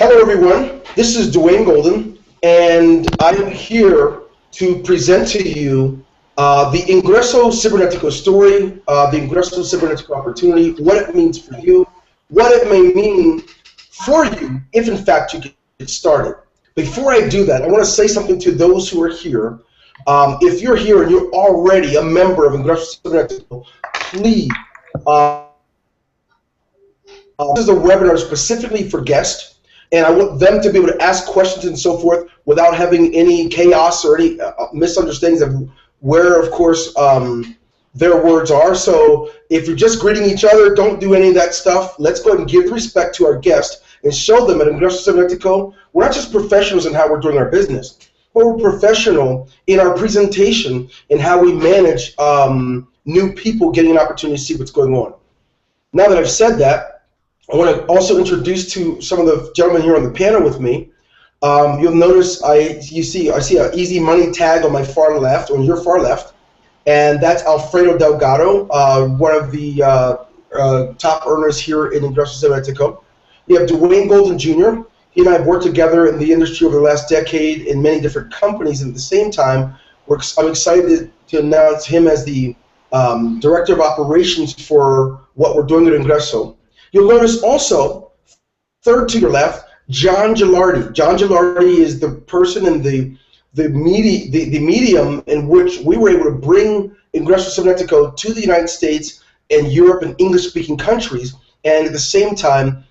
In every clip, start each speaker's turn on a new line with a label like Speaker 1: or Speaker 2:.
Speaker 1: Hello, everyone. This is Dwayne Golden, and I am here to present to you the Ingreso Cybernetico story, the Ingreso Cybernetico opportunity, what it means for you, what it may mean for you if, in fact, you get started. Before I do that, I want to say something to those who are here. If you're here and you're already a member of Ingreso Cybernetico, please, this is a webinar specifically for guests. And I want them to be able to ask questions and so forth without having any chaos or any misunderstandings of where, of course, their words are. So if you're just greeting each other, don't do any of that stuff. Let's go ahead and give respect to our guests and show them at Ingreso Cybernetico, we're not just professionals in how we're doing our business, but we're professional in our presentation and how we manage new people getting an opportunity to see what's going on. Now that I've said that, I want to also introduce to some of the gentlemen here on the panel with me. You'll notice I see an Easy Money tag on my far left, on your far left, and that's Alfredo Delgado, one of the top earners here in Ingreso Cybernetico. You have Dwayne Golden Jr. He and I have worked together in the industry over the last decade in many different companies, and at the same time, I'm excited to announce him as the Director of Operations for what we're doing at Ingreso. You'll notice also, third to your left, John Gilardi. John Gilardi is the person in the medium in which we were able to bring Ingreso Cybernetico to the United States and Europe and English-speaking countries. And at the same time,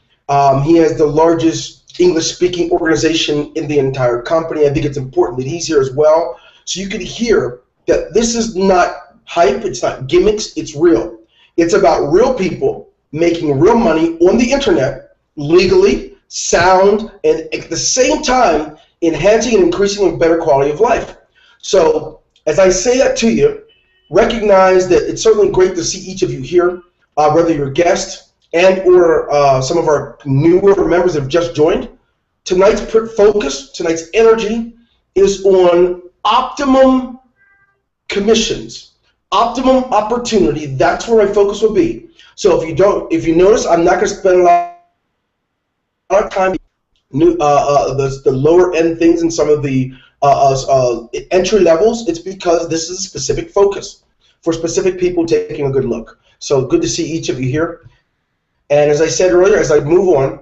Speaker 1: he has the largest English-speaking organization in the entire company. I think it's important that he's here as well. So you can hear that this is not hype, it's not gimmicks, it's real. It's about real people making real money on the internet, legally, sound, and at the same time, enhancing and increasing a better quality of life. So, as I say that to you, recognize that it's certainly great to see each of you here, whether you're guests and or some of our newer members that have just joined. Tonight's focus, tonight's energy is on optimum commissions, optimum opportunity. That's where my focus will be. So if you notice, I'm not going to spend a lot of time the lower end things and some of the entry levels. It's because this is a specific focus for specific people taking a good look. So good to see each of you here. And as I said earlier, as I move on,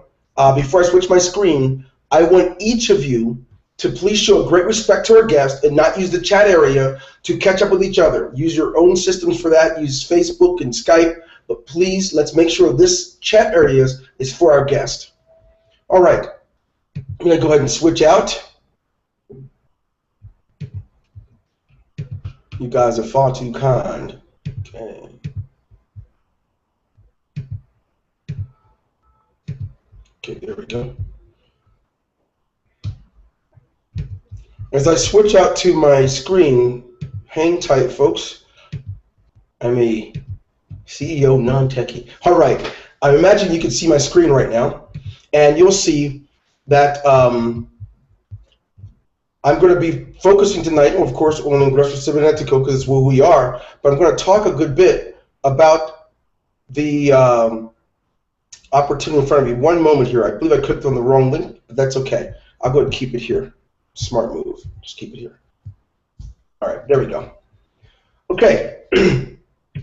Speaker 1: before I switch my screen, I want each of you to please show great respect to our guest and not use the chat area to catch up with each other. Use your own systems for that. Use Facebook and Skype. But please, let's make sure this chat area is for our guest. All right. I'm going to go ahead and switch out. You guys are far too kind. Okay. Okay, there we go. As I switch out to my screen, hang tight, folks. I'm a CEO, non-techie. All right. I imagine you can see my screen right now, and you'll see that I'm going to be focusing tonight, of course, on Ingreso Cybernetico because it's where we are, but I'm going to talk a good bit about the opportunity in front of me. One moment here. I believe I clicked on the wrong link, but that's okay. I'll go ahead and keep it here. Smart move. Just keep it here. All right. There we go. Okay.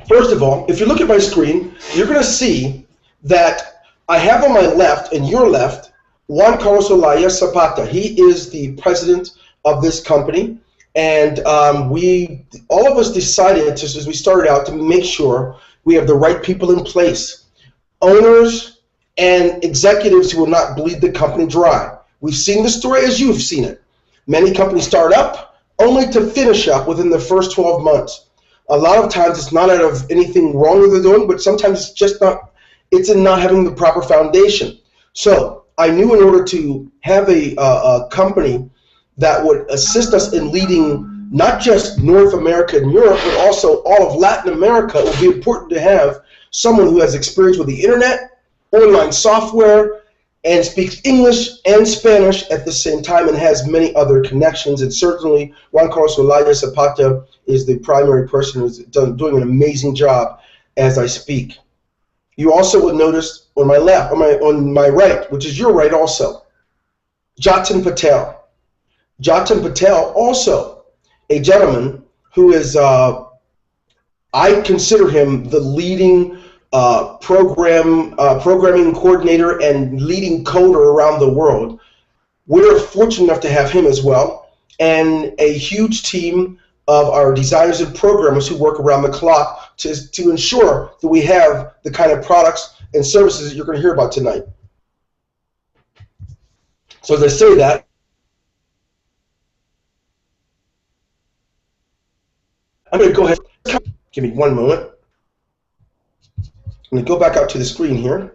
Speaker 1: First of all, if you look at my screen, you're going to see that I have on my left and your left Juan Carlos Olaya Zapata. He is the president of this company, and all of us decided, as we started out, to make sure we have the right people in place, owners and executives who will not bleed the company dry. We've seen the story as you've seen it. Many companies start up only to finish up within the first 12 months. A lot of times it's not out of anything wrong that they're doing, but sometimes it's just not, it's in not having the proper foundation. So I knew in order to have a company that would assist us in leading not just North America and Europe, but also all of Latin America, it would be important to have someone who has experience with the internet, online software, and speaks English and Spanish at the same time and has many other connections. And certainly Juan Carlos Olaya Zapata is the primary person who's doing an amazing job as I speak. You also would notice on my left, on my right, which is your right also, Jatin Patel. Jatin Patel, also a gentleman who is, I consider him the leading programming coordinator and leading coder around the world. We're fortunate enough to have him as well, and a huge team of our designers and programmers who work around the clock to ensure that we have the kind of products and services that you're going to hear about tonight. So as I say that, I'm going to go ahead. Give me one moment. I'm going to go back out to the screen here.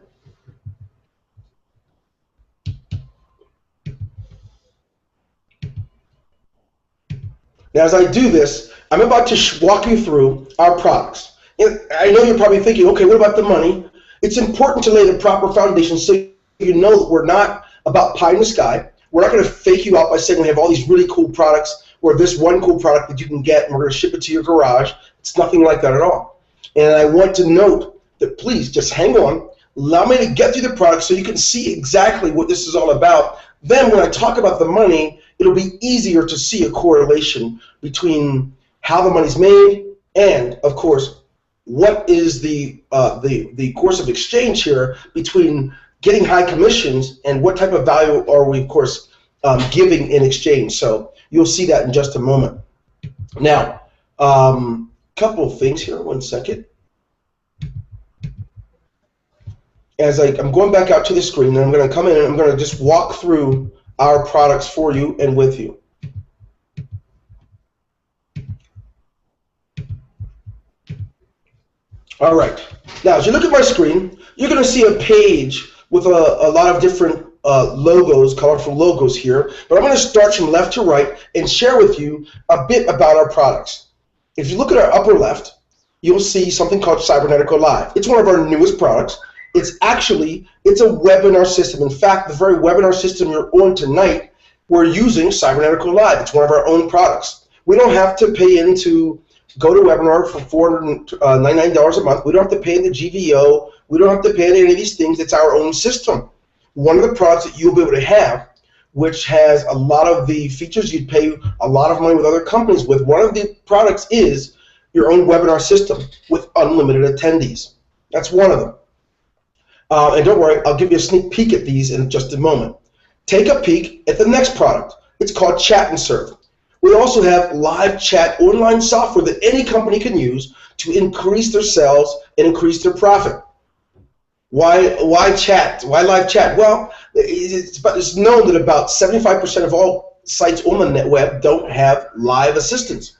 Speaker 1: Now, as I do this, I'm about to walk you through our products. And I know you're probably thinking, okay, what about the money? It's important to lay the proper foundation so you know that we're not about pie in the sky. We're not going to fake you out by saying we have all these really cool products or this one cool product that you can get and we're going to ship it to your garage. It's nothing like that at all. And I want to note that please just hang on. Allow me to get through the product so you can see exactly what this is all about. Then when I talk about the money, it'll be easier to see a correlation between how the money's made and, of course, what is the course of exchange here between getting high commissions and what type of value are we, of course, giving in exchange. So you'll see that in just a moment. Now, couple of things here. One second. As I'm going back out to the screen, and I'm going to come in and I'm going to just walk through our products for you and with you. All right. Now, as you look at my screen, you're going to see a page with a lot of different logos, colorful logos here. But I'm going to start from left to right and share with you a bit about our products. If you look at our upper left, you'll see something called Cybernetico Live. It's one of our newest products. It's a webinar system. In fact, the very webinar system you're on tonight, we're using Cybernetico Live. It's one of our own products. We don't have to pay into GoToWebinar for $499 a month. We don't have to pay the GVO. We don't have to pay any of these things. It's our own system. One of the products that you'll be able to have, which has a lot of the features you'd pay a lot of money with other companies with, one of the products is your own webinar system with unlimited attendees. That's one of them. And don't worry, I'll give you a sneak peek at these in just a moment. Take a peek at the next product. It's called Chat and Serve. We also have live chat online software that any company can use to increase their sales and increase their profit. Why chat? Why live chat? Well, it's known that about 75% of all sites on the net web don't have live assistants.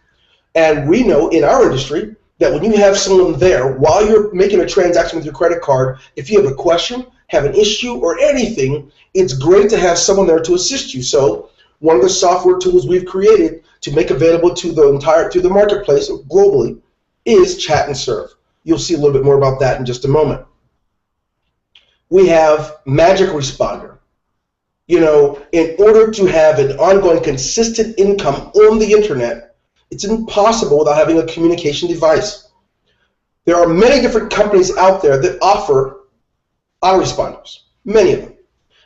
Speaker 1: And we know in our industry that when you have someone there while you're making a transaction with your credit card, if you have a question, have an issue, or anything, it's great to have someone there to assist you. So one of the software tools we've created to make available to the marketplace globally is Chat and Serve. You'll see a little bit more about that in just a moment. We have Magic Responder. You know, in order to have an ongoing consistent income on the internet, it's impossible without having a communication device. There are many different companies out there that offer autoresponders, many of them.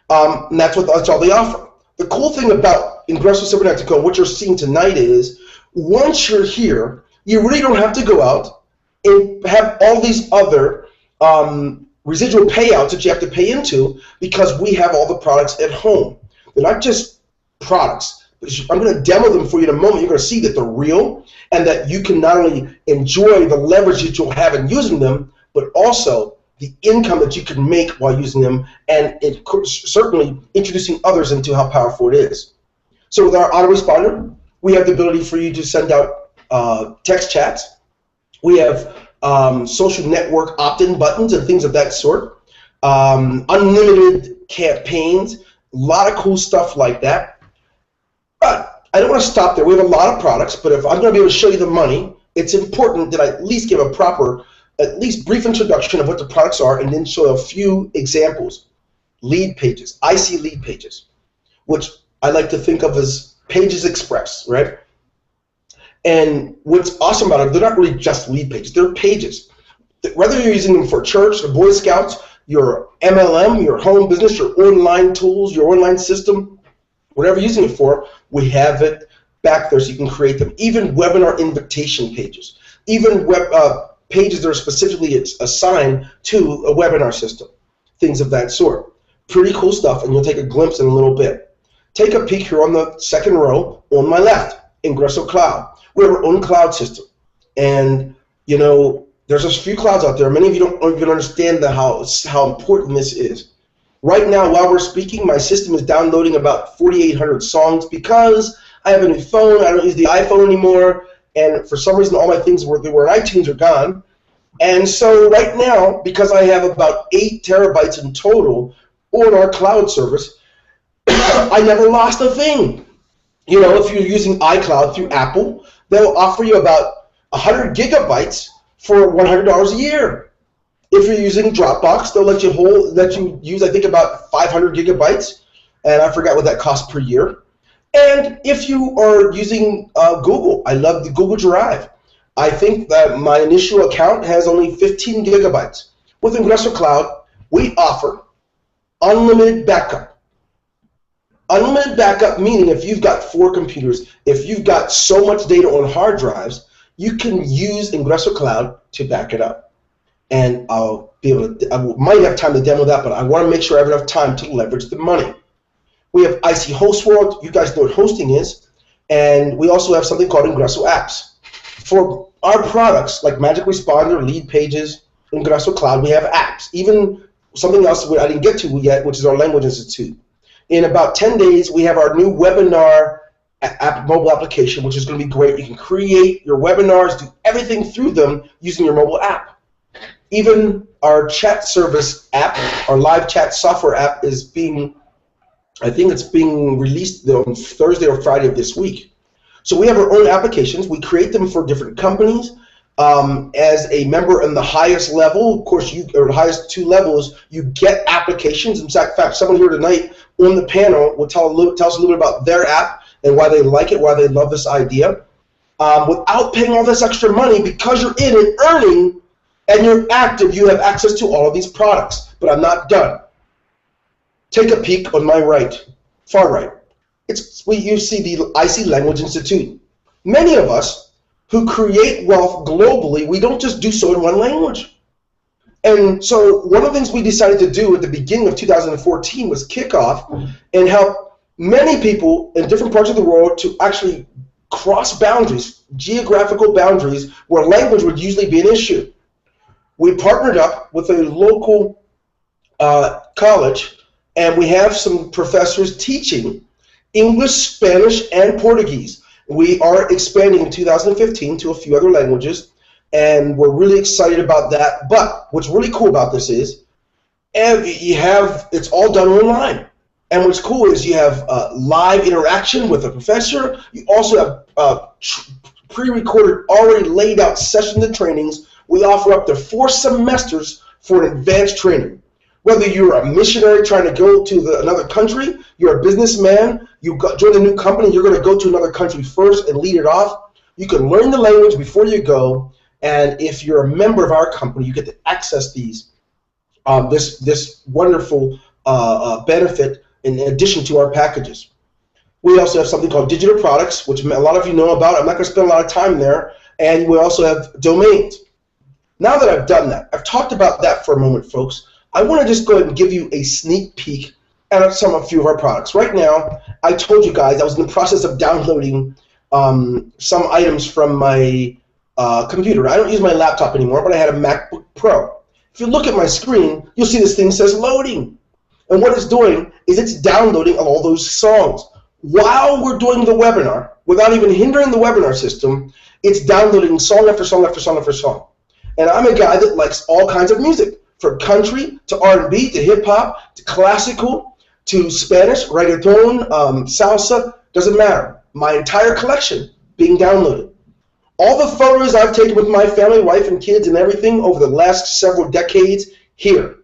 Speaker 1: And that's all they offer. The cool thing about Ingreso Cybernetico, what you're seeing tonight is, once you're here, you really don't have to go out and have all these other residual payouts that you have to pay into, because we have all the products at home. They're not just products. I'm going to demo them for you in a moment. You're going to see that they're real and that you can not only enjoy the leverage that you'll have in using them, but also the income that you can make while using them, and it certainly introducing others into how powerful it is. So with our autoresponder, we have the ability for you to send out text chats. We have social network opt-in buttons and things of that sort. Unlimited campaigns, a lot of cool stuff like that. But I don't want to stop there. We have a lot of products, but if I'm going to be able to show you the money, it's important that I at least give a proper, at least brief introduction of what the products are, and then show a few examples. Lead pages. I see lead pages, which I like to think of as Pages Express, right? And what's awesome about it, they're not really just lead pages. They're pages. Whether you're using them for church, the Boy Scouts, your MLM, your home business, your online tools, your online system, whatever you're using it for, we have it back there so you can create them. Even webinar invitation pages, even web pages that are specifically assigned to a webinar system, things of that sort. Pretty cool stuff, and you'll take a glimpse in a little bit. Take a peek here on the second row on my left, Ingreso Cloud. We have our own cloud system, and you know, there's a few clouds out there. Many of you don't even understand how important this is. Right now, while we're speaking, my system is downloading about 4,800 songs because I have a new phone. I don't use the iPhone anymore, and for some reason, all my things that were in iTunes are gone. And so right now, because I have about 8 terabytes in total on our cloud service, I never lost a thing. You know, if you're using iCloud through Apple, they'll offer you about 100 gigabytes for $100 a year. If you're using Dropbox, they'll let you use, I think, about 500 gigabytes, and I forgot what that costs per year. And if you are using Google, I love the Google Drive. I think that my initial account has only 15 gigabytes. With Ingreso Cloud, we offer unlimited backup. Unlimited backup meaning if you've got 4 computers, if you've got so much data on hard drives, you can use Ingreso Cloud to back it up. And I'll be able to, I might have time to demo that, but I want to make sure I have enough time to leverage the money. We have IC Host World. You guys know what hosting is. And we also have something called Ingreso Apps. For our products, like Magic Responder, Lead Pages, Ingreso Cloud, we have apps. Even something else I didn't get to yet, which is our Language Institute. In about 10 days, we have our new webinar mobile application, which is going to be great. You can create your webinars, do everything through them using your mobile app. Even our chat service app, our live chat software app, is being, I think it's being released on Thursday or Friday of this week. So we have our own applications. We create them for different companies. As a member in the highest level, of course, or the highest 2 levels, you get applications. In fact, someone here tonight on the panel will tell us a little bit about their app and why they like it, why they love this idea. Without paying all this extra money, because you're in and earning and you're active, you have access to all of these products. But I'm not done. Take a peek on my right, far right. You see the IC Language Institute. Many of us who create wealth globally, we don't just do so in one language. And so one of the things we decided to do at the beginning of 2014 was kick off and help many people in different parts of the world to actually cross boundaries, geographical boundaries, where language would usually be an issue. We partnered up with a local college, and we have some professors teaching English, Spanish, and Portuguese. We are expanding in 2015 to a few other languages, and we're really excited about that. But what's really cool about this is it's all done online. And what's cool is you have live interaction with a professor. You also have pre-recorded, already laid out sessions and trainings. We offer up to 4 semesters for an advanced training. Whether you're a missionary trying to go to another country, you're a businessman, you join a new company, you're going to go to another country first and lead it off, you can learn the language before you go, and if you're a member of our company, you get to access these, this wonderful benefit in addition to our packages. We also have something called digital products, which a lot of you know about. I'm not going to spend a lot of time there. And we also have domains. Now that I've done that, I've talked about that for a moment, folks, I want to just go ahead and give you a sneak peek at a few of our products. Right now, I told you guys I was in the process of downloading some items from my computer. I don't use my laptop anymore, but I had a MacBook Pro. If you look at my screen, you'll see this thing says loading. And what it's doing is it's downloading all those songs. While we're doing the webinar, without even hindering the webinar system, it's downloading song after song after song after song. And I'm a guy that likes all kinds of music, from country to R&B to hip-hop to classical to Spanish, reggaeton, salsa, doesn't matter. My entire collection being downloaded. All the photos I've taken with my family, wife, and kids and everything over the last several decades here.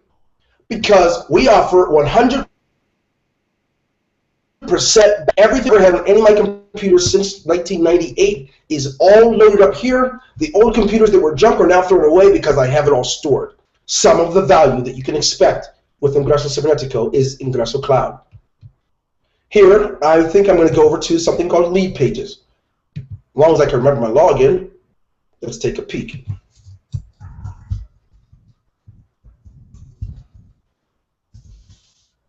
Speaker 1: Because we offer 100% everything I've had on any of my computers since 1998 is all loaded up here. The old computers that were junk are now thrown away because I have it all stored. Some of the value that you can expect with Ingreso Cybernetico is Ingreso Cloud. Here, I think I'm going to go over to something called lead pages. As long as I can remember my login, let's take a peek.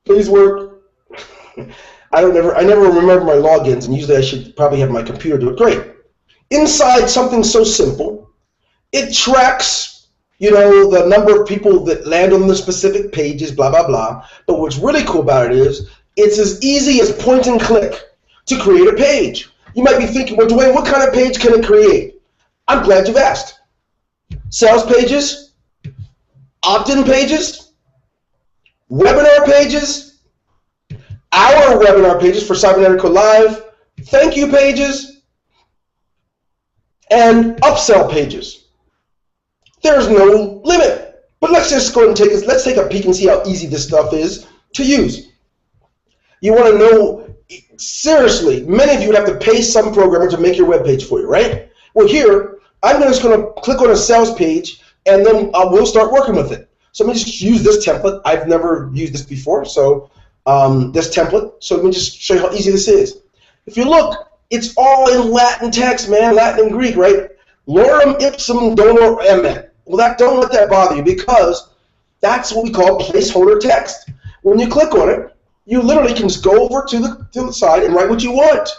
Speaker 1: Please work. I never remember my logins, and usually I should probably have my computer do it. Great. Inside something so simple, it tracks, the number of people that land on the specific pages, blah, blah, blah. But what's really cool about it is it's as easy as point and click to create a page. You might be thinking, well, Dwayne, what kind of page can it create? I'm glad you've asked. Sales pages, opt-in pages, webinar pages, our webinar pages for Cybernetico Live, thank you pages, and upsell pages. There's no limit. But let's just go and let's take a peek and see how easy this stuff is to use. You want to know, seriously, many of you would have to pay some programmer to make your web page for you, right? Well, here, I'm just going to click on a sales page, and then we'll start working with it. So let me just use this template. I've never used this before, so this template. So let me just show you how easy this is. If you look, it's all in Latin text, man, Latin and Greek, right? Lorem ipsum donor emet. Well, don't let that bother you, because that's what we call placeholder text. When you click on it, you literally can just go over to the side and write what you want,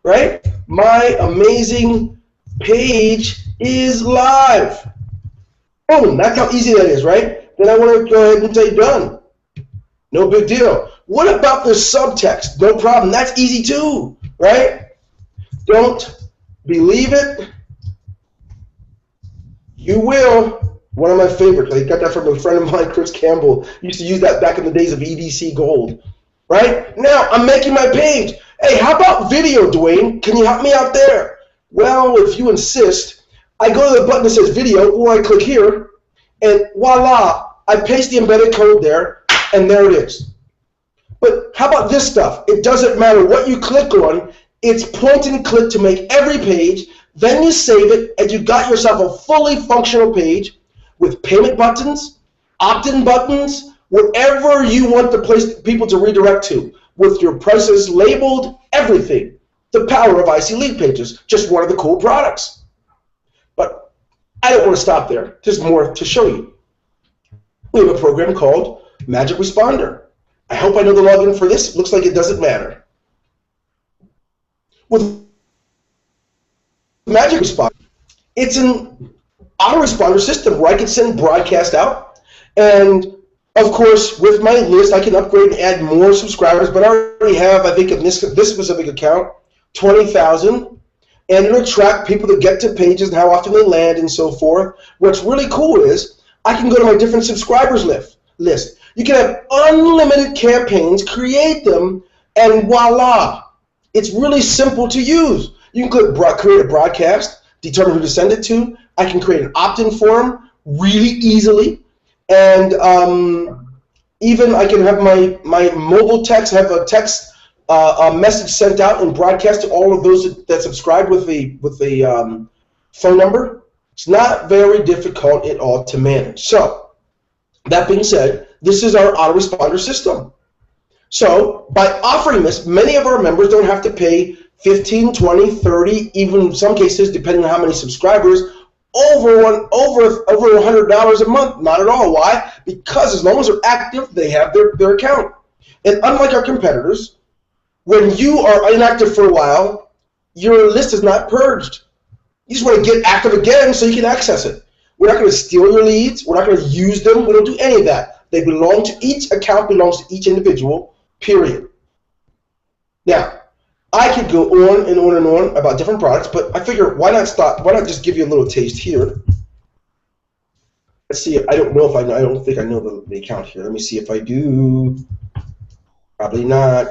Speaker 1: right? My amazing page is live. Boom, that's how easy that is, right? Then I want to go ahead and say done. No big deal. What about the subtext? No problem. That's easy too, right? Don't believe it. You will. One of my favorites. I got that from a friend of mine, Chris Campbell. He used to use that back in the days of EDC Gold. Right? Now, I'm making my page. Hey, how about video, Dwayne? Can you help me out there? Well, if you insist, I go to the button that says video, or I click here, and voila, I paste the embedded code there, and there it is. But how about this stuff? It doesn't matter what you click on. It's point and click to make every page. Then you save it, and you got yourself a fully functional page with payment buttons, opt-in buttons, whatever you want the people to redirect to, with your prices labeled, everything. The power of IC lead pages, just one of the cool products. But I don't want to stop there. There's more to show you. We have a program called Magic Responder. I hope I know the login for this. It looks like it doesn't matter. With Magic Responder, it's an autoresponder system where I can send broadcast out, and of course, with my list, I can upgrade and add more subscribers, but I already have, I think, in this specific account, 20,000, and it'll track people that get to pages and how often they land and so forth. What's really cool is I can go to my different subscribers list. You can have unlimited campaigns, create them, and voila. It's really simple to use. You can create a broadcast, determine who to send it to. I can create an opt-in form really easily. And even I can have my mobile text, have a text a message sent out and broadcast to all of those that subscribe with the phone number. It's not very difficult at all to manage. So that being said, this is our autoresponder system. So by offering this, many of our members don't have to pay 15, 20, 30, even in some cases, depending on how many subscribers, over $100 a month. Not at all. Why? Because as long as they're active, they have their account. And unlike our competitors, when you are inactive for a while, your list is not purged. You just want to get active again so you can access it. We're not going to steal your leads. We're not going to use them. We don't do any of that. They belong to each account, belongs to each individual, period. Now, I could go on and on and on about different products, but I figure why not stop? Why not just give you a little taste here? Let's see. I don't know if I know. I don't think I know the account here. Let me see if I do. Probably not.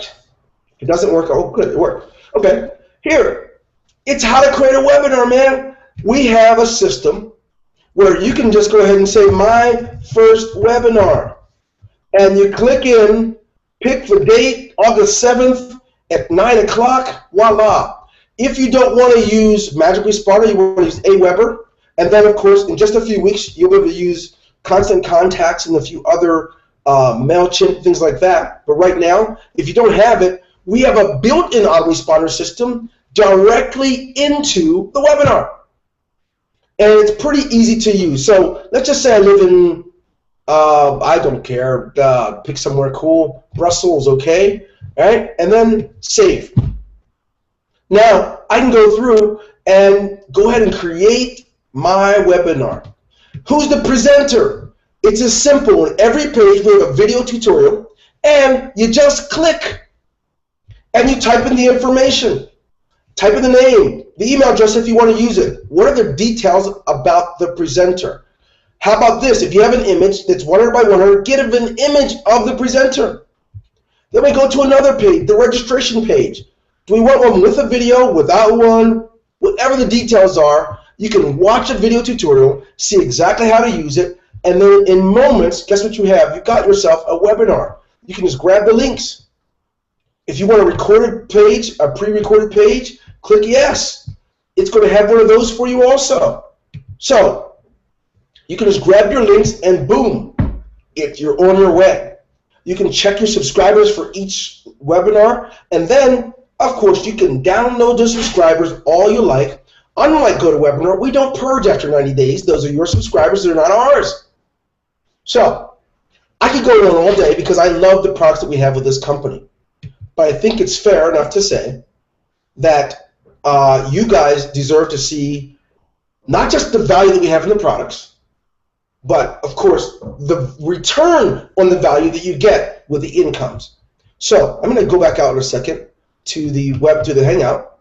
Speaker 1: If it doesn't work, oh good, it worked. Okay, here. It's how to create a webinar, man. We have a system where you can just go ahead and say my first webinar, and you click in, pick the date, August 7th. At 9 o'clock, voila. If you don't want to use Magic Responder, you want to use Aweber, and then, of course, in just a few weeks, you'll be able to use Constant Contacts and a few other MailChimp, things like that. But right now, if you don't have it, we have a built-in autoresponder system directly into the webinar. And it's pretty easy to use. So let's just say I live in, I don't care, pick somewhere cool, Brussels, okay? All right, and then save. Now, I can go through and go ahead and create my webinar. Who's the presenter? It's as simple. On every page, we have a video tutorial, and you just click, and you type in the information. Type in the name, the email address if you want to use it. What are the details about the presenter? How about this? If you have an image that's 100 by 100, get an image of the presenter. Then we go to another page, the registration page. Do we want one with a video, without one? Whatever the details are, you can watch a video tutorial, see exactly how to use it, and then in moments, guess what you have? You've got yourself a webinar. You can just grab the links. If you want a recorded page, a pre-recorded page, click yes. It's going to have one of those for you also. So you can just grab your links and boom, you're on your way. You can check your subscribers for each webinar, and then, of course, you can download the subscribers all you like. Unlike GoToWebinar, we don't purge after 90 days. Those are your subscribers, they're not ours. So I could go on all day because I love the products that we have with this company. But I think it's fair enough to say that you guys deserve to see not just the value that we have in the products, but, of course, the return on the value that you get with the incomes. So I'm going to go back out in a second to the Hangout.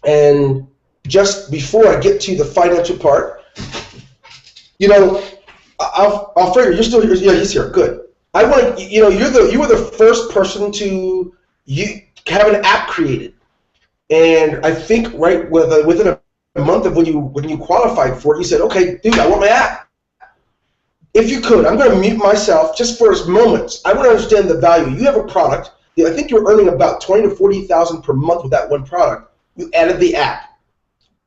Speaker 1: And just before I get to the financial part, you know, I'll figure you're still here. Yeah, he's here. Good. I want you know you were the first person to have an app created, and I think right within a month of when you qualified for it, you said, okay, dude, I want my app. If you could, I'm going to mute myself just for moments. I want to understand the value. You have a product. I think you're earning about $20,000 to $40,000 per month with that one product. You added the app.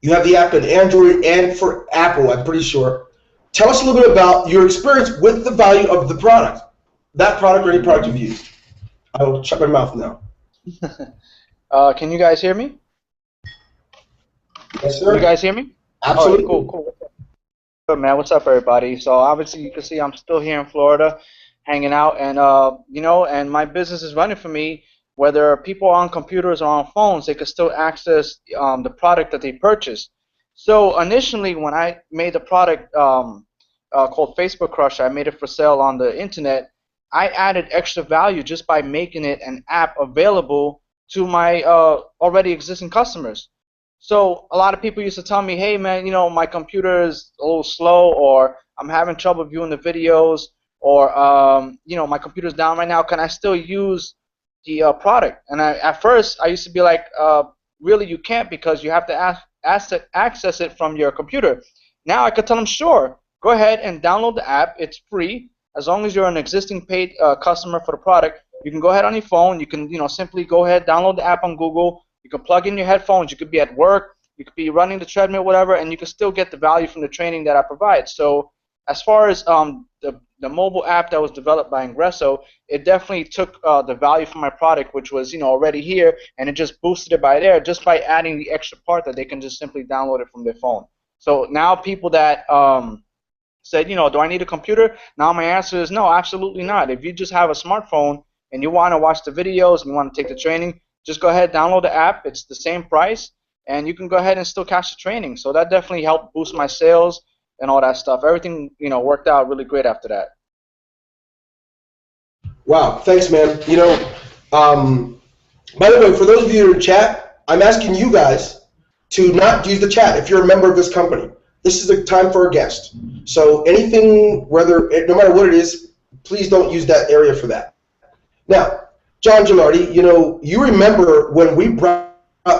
Speaker 1: You have the app in Android and for Apple, I'm pretty sure. Tell us a little bit about your experience with the value of the product, that product or any product you've used. I will shut my mouth now.
Speaker 2: Can you guys hear me?
Speaker 1: Yes, sir.
Speaker 2: Can you guys hear me?
Speaker 1: Absolutely.
Speaker 2: All right, cool. Good, man. What's up, everybody? So obviously you can see I'm still here in Florida, hanging out, and you know, and my business is running for me. Whether people are on computers or on phones, they can still access the product that they purchased. So initially, when I made the product called Facebook Crush, I made it for sale on the internet. I added extra value just by making it an app available to my already existing customers. So a lot of people used to tell me, hey man, you know, my computer is a little slow, or I'm having trouble viewing the videos, or you know, my computer's down right now. Can I still use the product? And at first I used to be like, really, you can't, because you have to access it from your computer. Now I could tell them, sure, go ahead and download the app. It's free. As long as you're an existing paid customer for the product, you can go ahead on your phone. You can, you know, simply go ahead, download the app on Google. You can plug in your headphones. You could be at work. You could be running the treadmill, whatever, and you can still get the value from the training that I provide. So as far as the mobile app that was developed by Ingreso, it definitely took the value from my product, which was, you know, already here, and it just boosted it by there, just by adding the extra part that they can just simply download it from their phone. So now people that said, you know, do I need a computer? Now my answer is no, absolutely not. If you just have a smartphone and you want to watch the videos and you want to take the training, just go ahead, download the app. It's the same price, and you can go ahead and still catch the training. So that definitely helped boost my sales and all that stuff. Everything, you know, worked out really great after that.
Speaker 1: Wow, thanks, man. You know, by the way, for those of you in chat, I'm asking you guys to not use the chat if you're a member of this company. This is the time for a guest. So anything, no matter what it is, please don't use that area for that. Now, John Gilardi, you know, you remember when we brought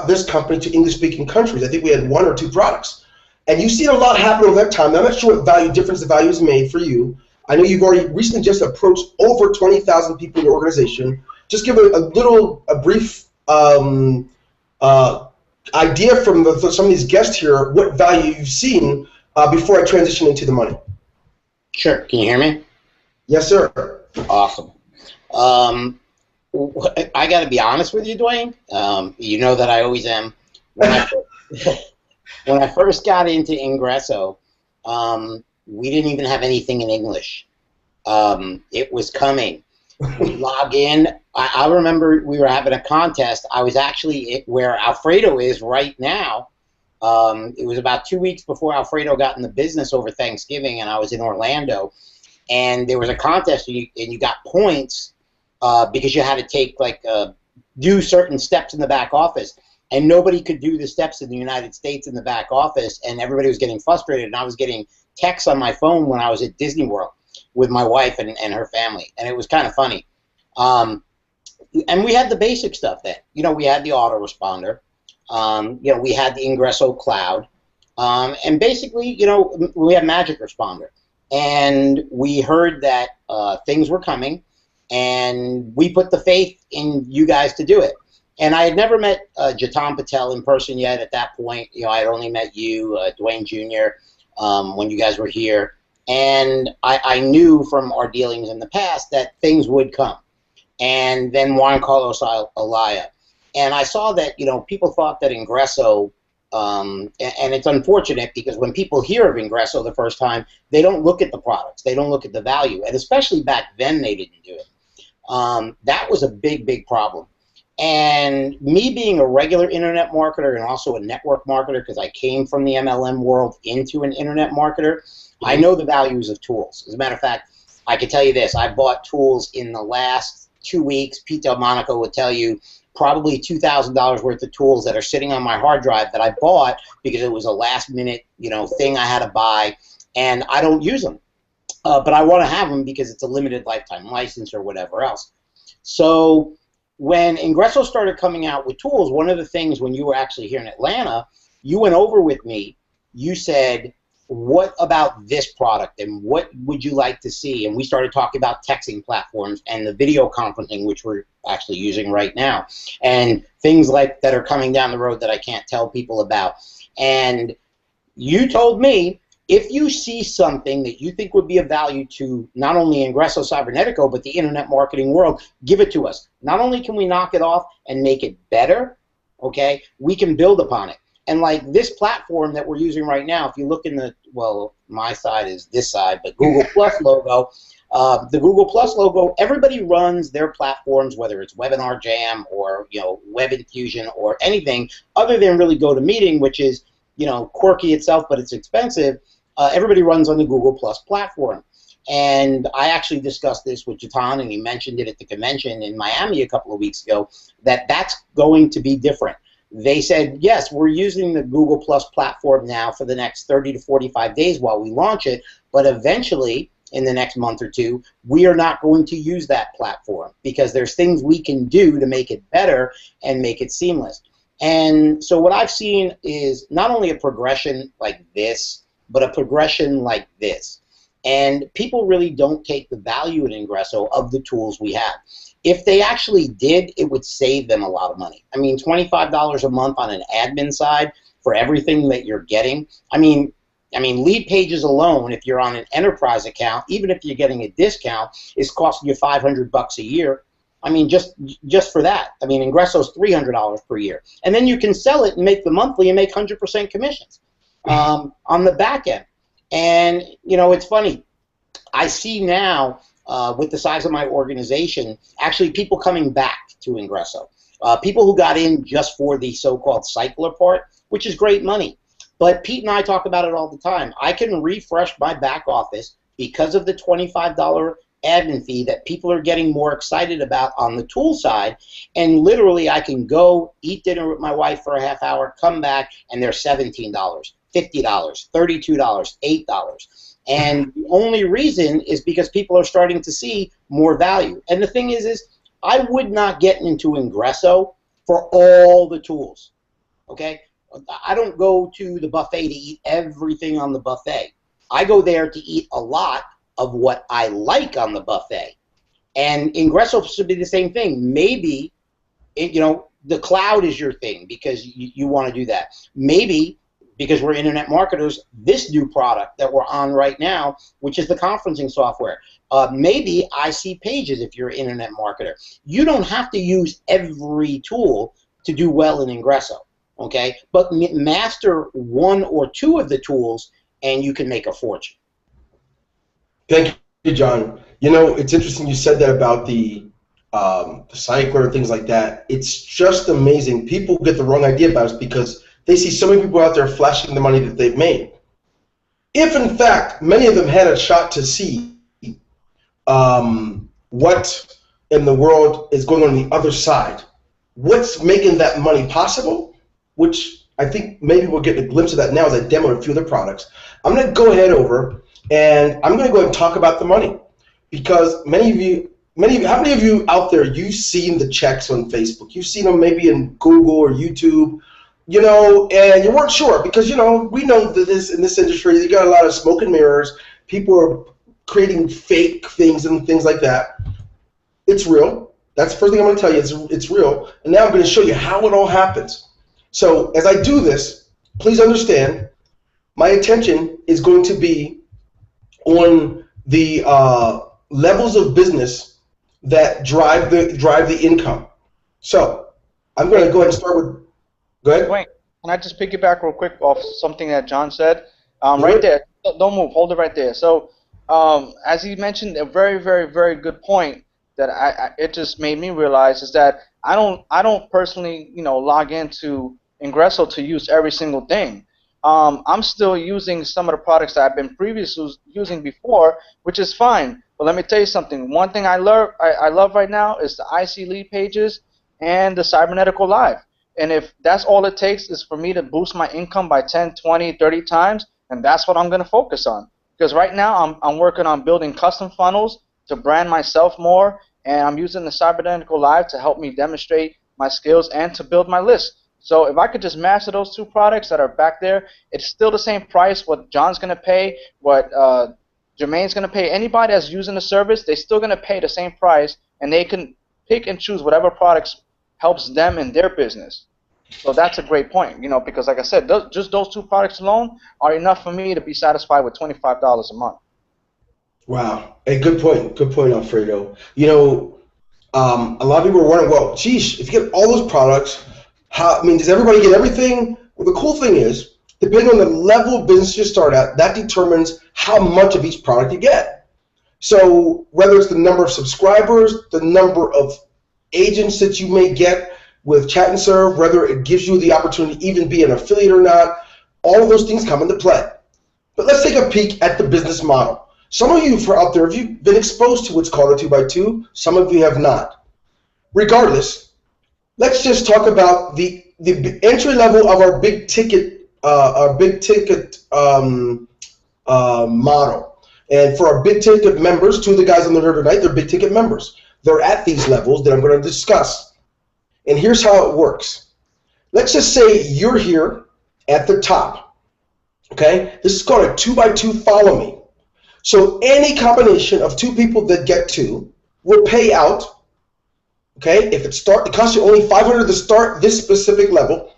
Speaker 1: this company to English-speaking countries. I think we had 1 or 2 products. And you've seen a lot happen over that time. I'm not sure what difference the value has made for you. I know you've already recently just approached over 20,000 people in your organization. Just give a brief idea from some of these guests here, what value you've seen before I transition into the money.
Speaker 3: Sure. Can you hear me?
Speaker 1: Yes, sir.
Speaker 3: Awesome. I got to be honest with you, Dwayne. You know that I always am. When I when I first got into Ingreso, we didn't even have anything in English. It was coming. We log in. I remember we were having a contest. I was actually where Alfredo is right now. It was about 2 weeks before Alfredo got in the business over Thanksgiving, and I was in Orlando. And there was a contest, and you got points because you had to take do certain steps in the back office, and nobody could do the steps in the United States in the back office, and everybody was getting frustrated, and I was getting texts on my phone when I was at Disney World with my wife and her family, and it was kind of funny. And we had the basic stuff then. We had the autoresponder. We had the Ingreso Cloud, and basically, we had Magic Responder. And we heard that things were coming, and we put the faith in you guys to do it. And I had never met Jatan Patel in person yet at that point. I had only met you, Dwayne Jr., when you guys were here. And I knew from our dealings in the past that things would come. And then Juan Carlos Alaya. And I saw that, people thought that Ingreso, and it's unfortunate because when people hear of Ingreso the first time, they don't look at the products. They don't look at the value. And especially back then, they didn't do it. That was a big, big problem. And me being a regular internet marketer and also a network marketer, because I came from the MLM world into an internet marketer, I know the values of tools. As a matter of fact, I can tell you this. I bought tools in the last 2 weeks. Pete Delmonico would tell you probably $2,000 worth of tools that are sitting on my hard drive that I bought because it was a last-minute, thing I had to buy, and I don't use them. But I want to have them because it's a limited lifetime license or whatever else. So when Ingreso started coming out with tools, one of the things when you were actually here in Atlanta, you went over with me, you said, what about this product and what would you like to see? And we started talking about texting platforms and the video conferencing, which we're actually using right now, and things like that are coming down the road that I can't tell people about. And you told me, if you see something that you think would be of value to not only Ingreso Cybernetico, but the internet marketing world, give it to us. Not only can we knock it off and make it better, okay, we can build upon it. And like this platform that we're using right now, if you look in the, well, my side is this side, but Google Plus logo, the Google Plus logo, everybody runs their platforms, whether it's Webinar Jam or, Web Infusion or anything other than really GoToMeeting, which is, quirky itself, but it's expensive. Everybody runs on the Google Plus platform. And I actually discussed this with Jatan, and he mentioned it at the convention in Miami a couple of weeks ago, that that's going to be different. They said, yes, we're using the Google Plus platform now for the next 30 to 45 days while we launch it, but eventually, in the next month or two, we are not going to use that platform because there's things we can do to make it better and make it seamless. And so what I've seen is not only a progression like this, but a progression like this. And people really don't take the value in Ingreso of the tools we have. If they actually did, it would save them a lot of money. I mean, $25 a month on an admin side for everything that you're getting. I mean, lead pages alone, if you're on an enterprise account, even if you're getting a discount, is costing you $500 a year. I mean, just for that. I mean, Ingreso's $300 per year. And then you can sell it and make the monthly and make 100% commissions on the back end. And, it's funny. I see now, with the size of my organization, actually people coming back to Ingreso. People who got in just for the so-called cycler part, which is great money. But Pete and I talk about it all the time. I can refresh my back office because of the $25 admin fee that people are getting more excited about on the tool side, and literally I can go eat dinner with my wife for a half hour, come back, and they're $17, $50, $32, $8. And the only reason is because people are starting to see more value. And the thing is I would not get into Ingreso for all the tools, okay? I don't go to the buffet to eat everything on the buffet. I go there to eat a lot of what I like on the buffet. And Ingreso should be the same thing. Maybe, the cloud is your thing because you want to do that. Maybe, because we're internet marketers, this new product that we're on right now, which is the conferencing software, Maybe I see pages if you're an internet marketer. You don't have to use every tool to do well in Ingreso, okay? But master one or two of the tools, and you can make a fortune.
Speaker 1: Thank you, John. You know, it's interesting you said that about the cycler and things like that. It's just amazing. People get the wrong idea about us because they see so many people out there flashing the money that they've made. If, in fact, many of them had a shot to see what in the world is going on the other side, what's making that money possible, which I think maybe we'll get a glimpse of that now as I demo a few of the products. I'm going to go ahead over and I'm going to go ahead and talk about the money because how many of you out there, you've seen the checks on Facebook? You've seen them maybe in Google or YouTube, you know, and you weren't sure because, you know, we know that in this industry, you got a lot of smoke and mirrors. People are creating fake things and things like that. It's real. That's the first thing I'm going to tell you. It's real. And now I'm going to show you how it all happens. So as I do this, please understand my attention is going to be on the levels of business that drive the income. So I'm going to go ahead and start with. Go ahead.
Speaker 2: Wait, can I just piggyback real quick off something that John said? Right there. Don't move. Hold it right there. So as he mentioned, a very, very, very good point that it just made me realize is that I don't personally, you know, log into Ingreso to use every single thing. I'm still using some of the products that I've been previously using before, which is fine. But let me tell you something. One thing I love right now is the IC lead pages and the Cybernetico Live. And if that's all it takes is for me to boost my income by 10, 20, 30 times, and that's what I'm going to focus on. Because right now I'm working on building custom funnels to brand myself more, and I'm using the Cybernetico Live to help me demonstrate my skills and to build my list. So if I could just master those two products that are back there, it's still the same price. What John's going to pay, what Jermaine's going to pay, anybody that's using the service, they're still going to pay the same price, and they can pick and choose whatever products helps them in their business. So that's a great point, you know, because like I said, just those two products alone are enough for me to be satisfied with $25 a month.
Speaker 1: Wow, a good point, Alfredo. You know, a lot of people are wondering, well, geez, if you get all those products, does everybody get everything? Well, the cool thing is, depending on the level of business you start at, that determines how much of each product you get. So whether it's the number of subscribers, the number of agents that you may get with Chat and Serve, whether it gives you the opportunity to even be an affiliate or not, all of those things come into play. But let's take a peek at the business model. Some of you out there, you've been exposed to what's called a 2x2. Some of you have not. Regardless, let's just talk about the entry level of our big ticket model. And for our big ticket members, two of the guys on the here tonight, they're big ticket members. They're at these levels that I'm going to discuss. And here's how it works. Let's just say you're here at the top. Okay? This is called a 2x2 follow me. So any combination of two people that get two will pay out. Okay? If it costs you only $500 to start this specific level.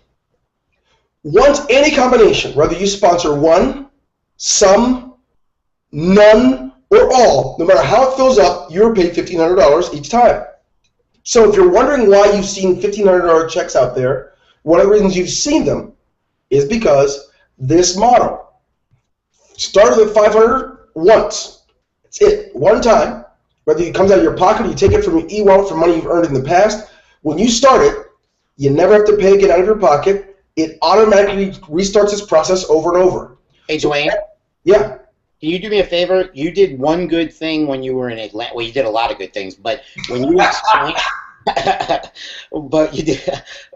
Speaker 1: Once any combination, whether you sponsor one, some, none, or all, no matter how it fills up, you're paid $1,500 each time. So if you're wondering why you've seen $1,500 checks out there, one of the reasons you've seen them is because this model started at $500 once. That's it, one time. Whether it comes out of your pocket or you take it from your e-wallet for money you've earned in the past, when you start it, you never have to pay again out of your pocket. It automatically restarts this process over and over.
Speaker 3: Hey, Dwayne?
Speaker 1: Yeah.
Speaker 3: Can you do me a favor? You did one good thing when you were in Atlanta. Well, you did a lot of good things, but when you explained,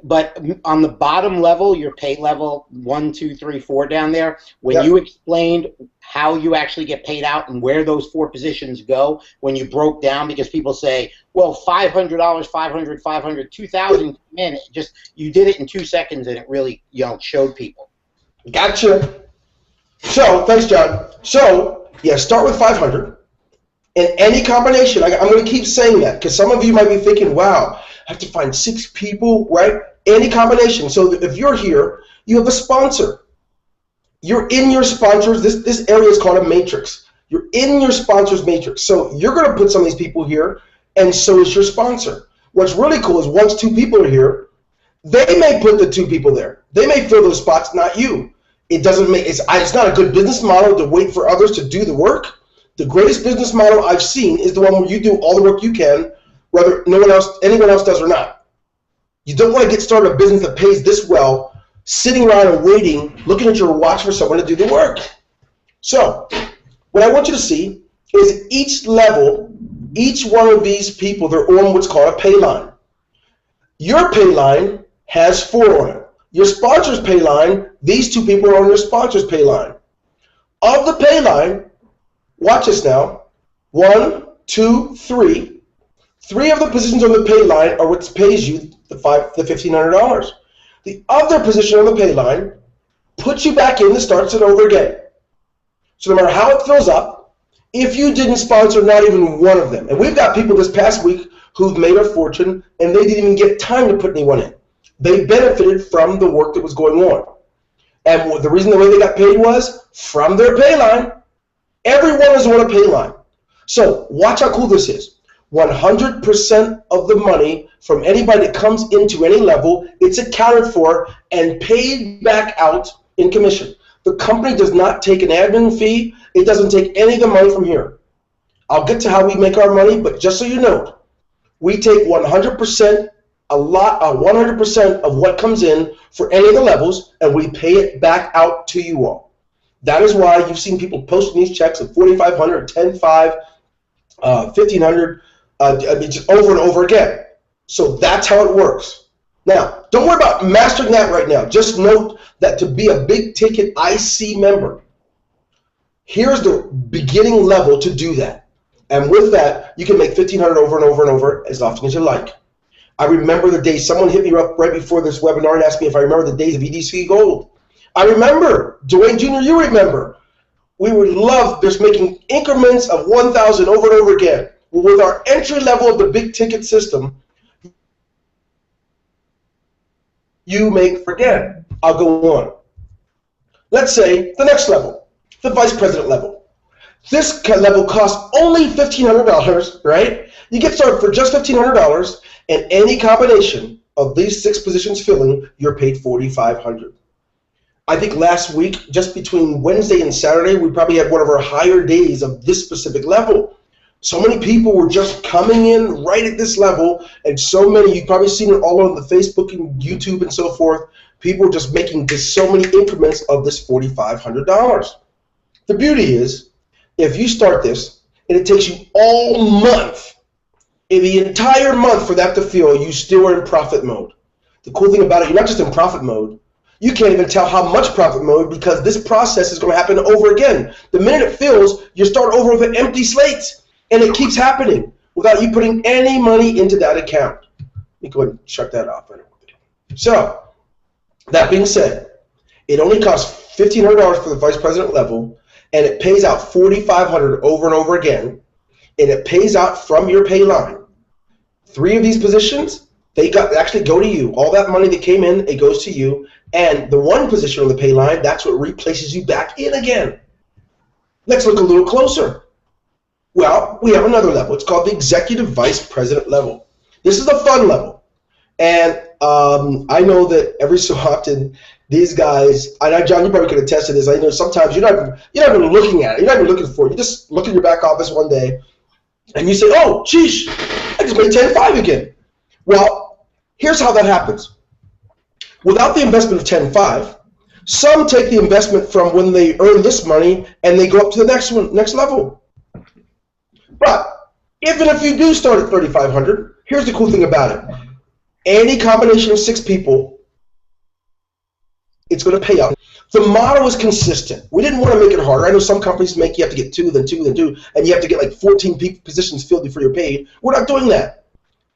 Speaker 3: but on the bottom level, your pay level 1, 2, 3, 4 down there, when you explained how you actually get paid out and where those 4 positions go, when you broke down, because people say, well, $500, 500, 500, 2,000, man, you did it in 2 seconds, and it really showed people.
Speaker 1: Gotcha. So, thanks, John. So, yeah, start with 500. And any combination, I'm going to keep saying that because some of you might be thinking, wow, I have to find 6 people, right? Any combination. So if you're here, you have a sponsor. You're in your sponsors. This area is called a matrix. You're in your sponsor's matrix. So you're going to put some of these people here, and so is your sponsor. What's really cool is once 2 people are here, they may put the 2 people there. They may fill those spots, not you. It doesn't make it's not a good business model to wait for others to do the work. The greatest business model I've seen is the one where you do all the work you can, whether anyone else does or not. You don't want to get started a business that pays this well, sitting around and waiting, looking at your watch for someone to do the work. So, what I want you to see is each level, each one of these people, they're on what's called a pay line. Your pay line has 4 on it. Your sponsor's pay line, these 2 people are on your sponsor's pay line. Of the pay line, watch this now, 1, 2, 3. 3 of the positions on the pay line are what pays you the $1,500. The other position on the pay line puts you back in and starts it over again. So no matter how it fills up, if you didn't sponsor not even one of them, and we've got people this past week who've made a fortune and they didn't even get time to put anyone in. They benefited from the work that was going on. And the reason the way they got paid was from their pay line. Everyone is on a pay line. So watch how cool this is. 100% of the money from anybody that comes into any level, it's accounted for and paid back out in commission. The company does not take an admin fee. It doesn't take any of the money from here. I'll get to how we make our money, but just so you know, we take 100%, 100% of what comes in for any of the levels, and we pay it back out to you all. That is why you've seen people posting these checks of $4,500, $10,500, $1,500, just over and over again. So that's how it works. Now, don't worry about mastering that right now. Just note that to be a big ticket IC member, here's the beginning level to do that. And with that, you can make $1,500 over and over and over as often as you like. I remember the days, someone hit me up right before this webinar and asked me if I remember the days of EDC Gold. I remember. Dwayne Jr., you remember. We would love just making increments of 1,000 over and over again. Well, with our entry level of the big ticket system, you make forget. I'll go on. Let's say the next level, the vice president level. This level costs only $1,500, right? You get started for just $1,500, and any combination of these 6 positions filling, you're paid $4,500. I think last week, just between Wednesday and Saturday, we probably had one of our higher days of this specific level. So many people were just coming in right at this level, and so many, you've probably seen it all on the Facebook and YouTube and so forth, people were just making just so many increments of this $4,500. The beauty is, if you start this, and it takes you all month, in the entire month for that to fill, you still are in profit mode. The cool thing about it, you're not just in profit mode, you can't even tell how much profit mode because this process is going to happen over again. The minute it fills, you start over with an empty slate, and it keeps happening without you putting any money into that account. Let me go ahead and shut that off. So, that being said, it only costs $1,500 for the vice president level, and it pays out $4,500 over and over again, and it pays out from your pay line. 3 of these positions, they actually go to you. All that money that came in, it goes to you, and the 1 position on the pay line, that's what replaces you back in again. Let's look a little closer. Well, we have another level. It's called the executive vice president level. This is the fun level, and I know that every so often these guys, and John, you probably could attest to this. I know sometimes you're not even looking at it. You're not even looking for it. You just look in your back office one day, and you say, "Oh, sheesh, I just made $10,500 again." Well, here's how that happens. Without the investment of $10,500, some take the investment from when they earn this money and they go up to the next level. But even if you do start at $3,500, here's the cool thing about it. Any combination of 6 people, it's going to pay out. The model is consistent. We didn't want to make it harder. I know some companies make you have to get 2, then 2, then 2, and you have to get like 14 positions filled before you're paid. We're not doing that.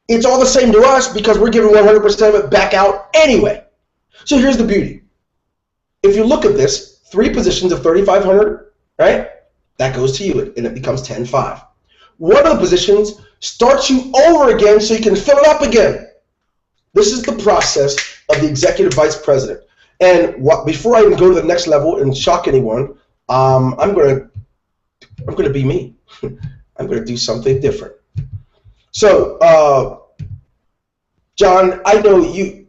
Speaker 1: It's all the same to us because we're giving 100% of it back out anyway. So here's the beauty. If you look at this, 3 positions of $3,500, right? That goes to you, and it becomes $10,500. One of the positions starts you over again so you can fill it up again. This is the process of the executive vice president. And before I even go to the next level and shock anyone, I'm going to I'm going to be me. I'm going to do something different. So, John, I know you.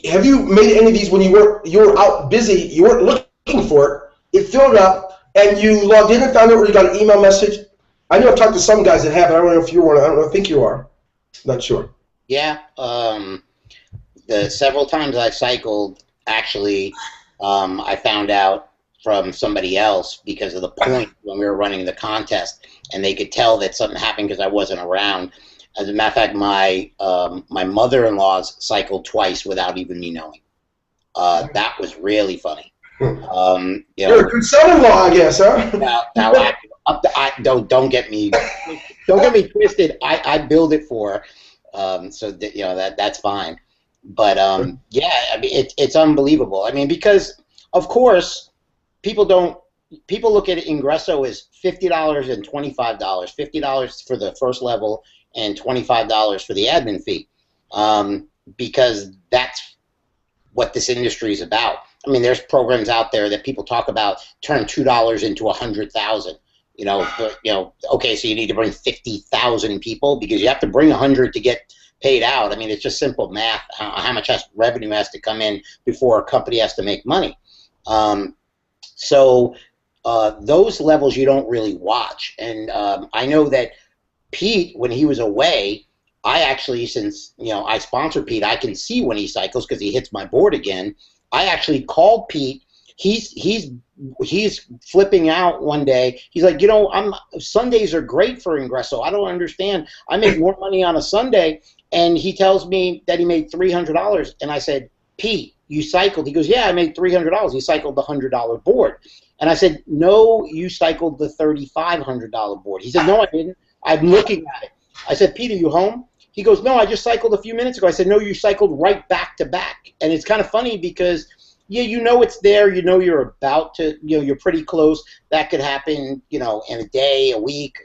Speaker 1: Have you made any of these when you were out busy? You weren't looking for it. It filled up, and you logged in and found it, or you got an email message. I know I've talked to some guys that have. I don't know if you were. I don't know. I think you are. Not sure.
Speaker 3: Yeah. The several times I've cycled, actually, I found out from somebody else because of the point when we were running the contest, and they could tell that something happened because I wasn't around. As a matter of fact, my mother-in-law's cycled twice without even me knowing. That was really funny.
Speaker 1: You're a good son-in-law, I guess, huh?
Speaker 3: Don't get me twisted. I build it for her, so that, that's fine. But yeah, I mean it's unbelievable. I mean, because of course people look at Ingreso as $50 and $25, $50 for the first level and $25 for the admin fee, because that's what this industry is about. I mean, there's programs out there that people talk about turn $2 into 100,000. Okay, so you need to bring 50,000 people because you have to bring 100 to get paid out. I mean, it's just simple math. How much revenue has to come in before a company has to make money? So those levels you don't really watch. And I know that Pete, when he was away, I actually, since I sponsor Pete, I can see when he cycles because he hits my board again. I actually called Pete. He's flipping out one day. He's like, Sundays are great for Ingreso. I don't understand. I make more money on a Sunday. And he tells me that he made $300. And I said, Pete, you cycled? He goes, yeah, I made $300. He cycled the $100 board. And I said, no, you cycled the $3,500 board. He said, no, I didn't. I'm looking at it. I said, Pete, are you home? He goes, no, I just cycled a few minutes ago. I said, no, you cycled right back to back. And it's kind of funny because, yeah, it's there. You're about to, you're pretty close. That could happen, in a day, a week,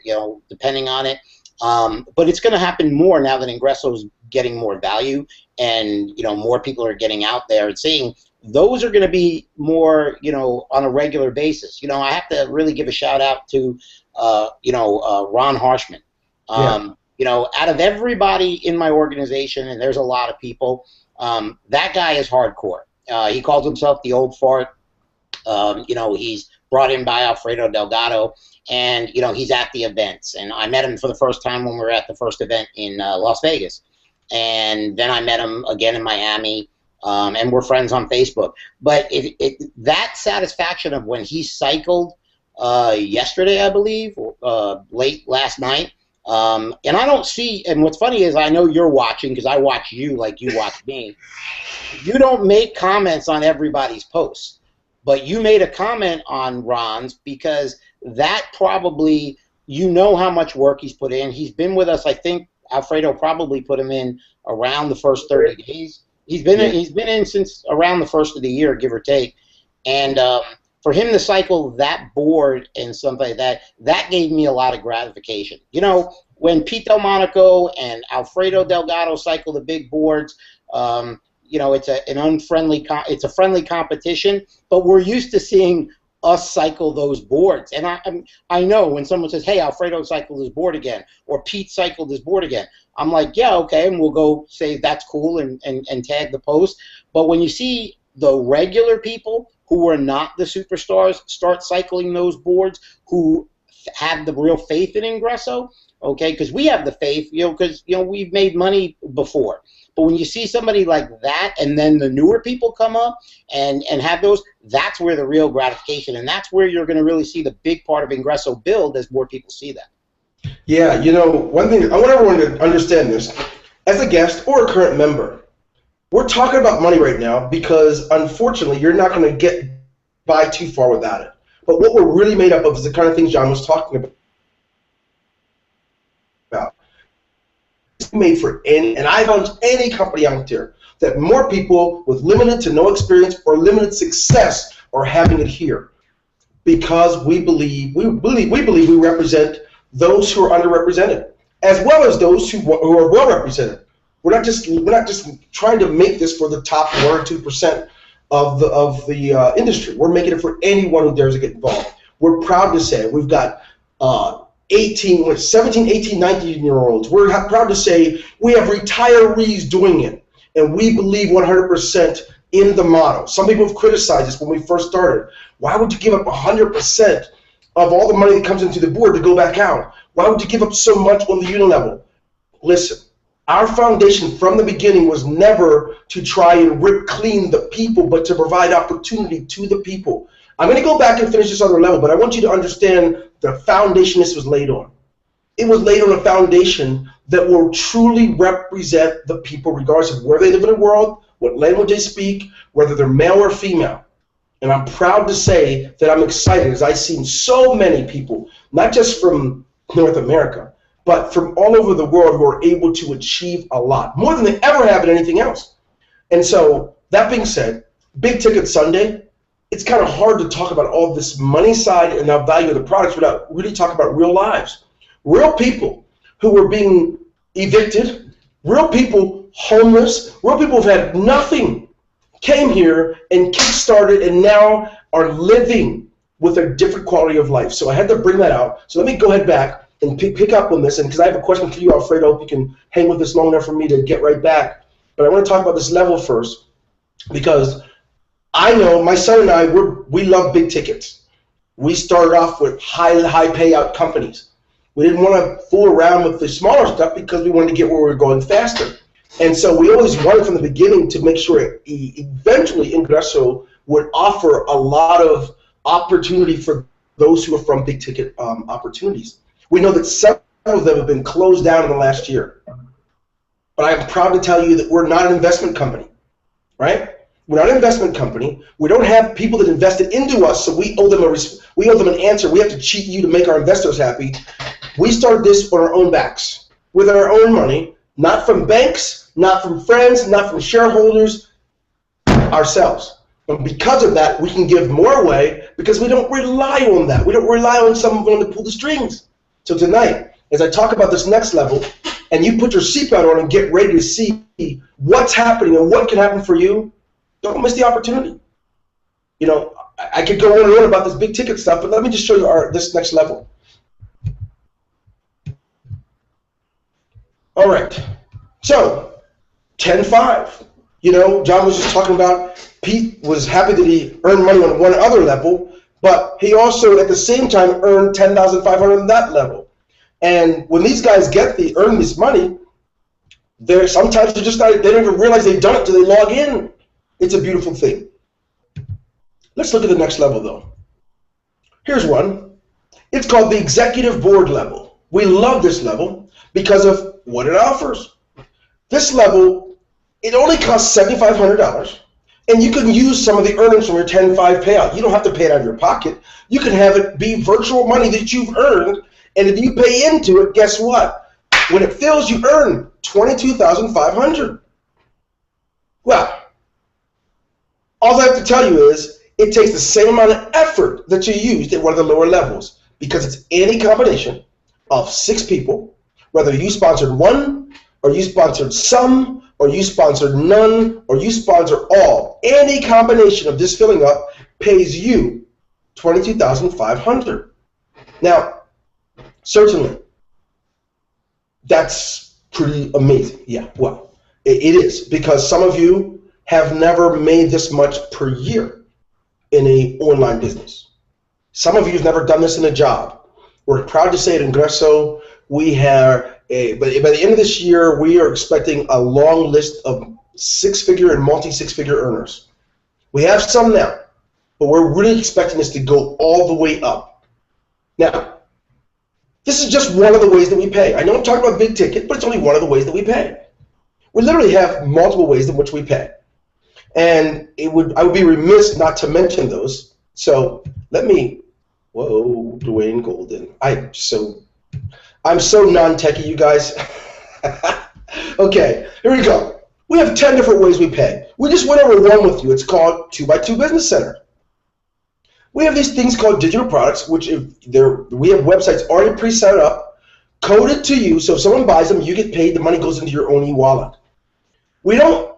Speaker 3: depending on it. But it's going to happen more now that Ingreso is getting more value and, more people are getting out there and seeing. Those are going to be more, on a regular basis. I have to really give a shout out to, Ron Harshman. Out of everybody in my organization, and there's a lot of people, that guy is hardcore. He calls himself the old fart. He's brought in by Alfredo Delgado, and he's at the events. And I met him for the first time when we were at the first event in Las Vegas, and then I met him again in Miami, and we're friends on Facebook. But that satisfaction of when he cycled yesterday, I believe, late last night. And I don't see, and what's funny is I know you're watching because I watch you like you watch me. You don't make comments on everybody's posts, but you made a comment on Ron's because that probably, how much work he's put in. He's been with us, I think Alfredo probably put him in around the first 30 days. He's been in since around the first of the year, give or take. And for him to cycle that board and something like that gave me a lot of gratification. When Pete Delmonico and Alfredo Delgado cycle the big boards, it's a friendly competition, but we're used to seeing us cycle those boards. And I know when someone says, hey, Alfredo cycled his board again, or Pete cycled his board again, I'm like, yeah, okay, and we'll go say that's cool and tag the post. But when you see the regular people who are not the superstars start cycling those boards, who have the real faith in Ingreso, okay, because we have the faith, because we've made money before. But when you see somebody like that, and then the newer people come up and have those, that's where the real gratification, and that's where you're going to really see the big part of Ingreso build as more people see that.
Speaker 1: Yeah, one thing, I want everyone to understand this. As a guest or a current member, we're talking about money right now because, unfortunately, you're not going to get by too far without it. But what we're really made up of is the kind of things John was talking about. It's made for any, and I found any company out there that more people with limited to no experience or limited success are having it here, because we believe we represent those who are underrepresented, as well as those who are well represented. We're not just trying to make this for the top 1 or 2% of the industry. We're making it for anyone who dares to get involved. We're proud to say we've got 17, 18, 19-year-olds. We're proud to say we have retirees doing it, and we believe 100% in the model. Some people have criticized us when we first started. Why would you give up 100% of all the money that comes into the board to go back out? Why would you give up so much on the unit level? Listen, our foundation from the beginning was never to try and rip clean the people, but to provide opportunity to the people. I'm going to go back and finish this other level, but I want you to understand the foundation this was laid on. It was laid on a foundation that will truly represent the people regardless of where they live in the world, what language they speak, whether they're male or female. And I'm proud to say that I'm excited as I've seen so many people, not just from North America, but from all over the world who are able to achieve a lot, more than they ever have in anything else. And so, that being said, Big Ticket Sunday, it's kind of hard to talk about all this money side and the value of the products without really talking about real lives. Real people who were being evicted, real people homeless, real people who've had nothing, came here and kick-started and now are living with a different quality of life. So I had to bring that out. So let me go ahead back and pick up on this, and because I have a question for you, Alfredo. I hope you can hang with this long enough for me to get right back. But I want to talk about this level first, because I know my son and I, we love big tickets. We started off with high payout companies. We didn't want to fool around with the smaller stuff because we wanted to get where we were going faster. And so we always wanted from the beginning to make sure eventually Ingreso would offer a lot of opportunity for those who are from big ticket opportunities. We know that several of them have been closed down in the last year. But I am proud to tell you that we're not an investment company, right? We're not an investment company. We don't have people that invested into us, so we owe them an answer. We have to cheat you to make our investors happy. We started this on our own backs, with our own money, not from banks, not from friends, not from shareholders, ourselves. And because of that, we can give more away because we don't rely on that. We don't rely on someone to pull the strings. So tonight, as I talk about this next level, and you put your seatbelt on and get ready to see what's happening and what can happen for you, don't miss the opportunity. You know, I could go on and on about this big ticket stuff, but let me just show you this next level. All right, so 10-5. You know, John was just talking about Pete was happy that he earned money on one other level, but he also at the same time earned $10,500 on that level. And when these guys earn this money, sometimes they don't even realize they've done it until they log in. It's a beautiful thing. Let's look at the next level though. Here's one. It's called the executive board level. We love this level because of what it offers. This level, it only costs $7,500, and you can use some of the earnings from your 10-5 payout. You don't have to pay it out of your pocket. You can have it be virtual money that you've earned, and if you pay into it, guess what? When it fills, you earn $22,500. Well, all I have to tell you is it takes the same amount of effort that you used at one of the lower levels, because it's any combination of 6 people, whether you sponsored one, or you sponsored some, or you sponsored none, or you sponsor all. Any combination of this filling up pays you $22,500. Now, certainly, that's pretty amazing. Yeah, well, it is, because some of you have never made this much per year in an online business. Some of you have never done this in a job. We're proud to say at Ingreso, we have by the end of this year, we are expecting a long list of 6-figure and multi-6-figure earners. We have some now, but we're really expecting this to go all the way up. Now, this is just one of the ways that we pay. I know I'm talking about big ticket, but it's only one of the ways that we pay. We literally have multiple ways in which we pay. And I would be remiss not to mention those. So let me, whoa, Dwayne Golden. I'm so non-techie, you guys. Okay, here we go. We have 10 different ways we pay. We just went over one with you. It's called 2x2 Business Center. We have these things called digital products, which we have websites already pre-set up, coded to you, so if someone buys them, you get paid, the money goes into your own e-wallet. We don't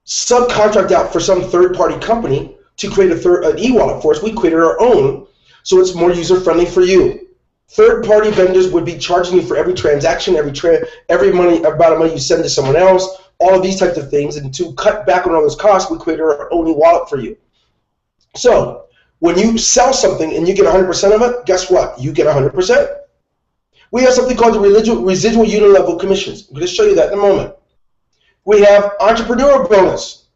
Speaker 1: subcontract out for some third-party company to create an e-wallet for us. We created our own, so it's more user-friendly for you. Third-party vendors would be charging you for every transaction, every amount of money you send to someone else, all of these types of things. And to cut back on all those costs, we created our own wallet for you. So when you sell something and you get 100% of it, guess what? You get 100%. We have something called the residual unit level commissions. I'm going to show you that in a moment. We have entrepreneur bonus,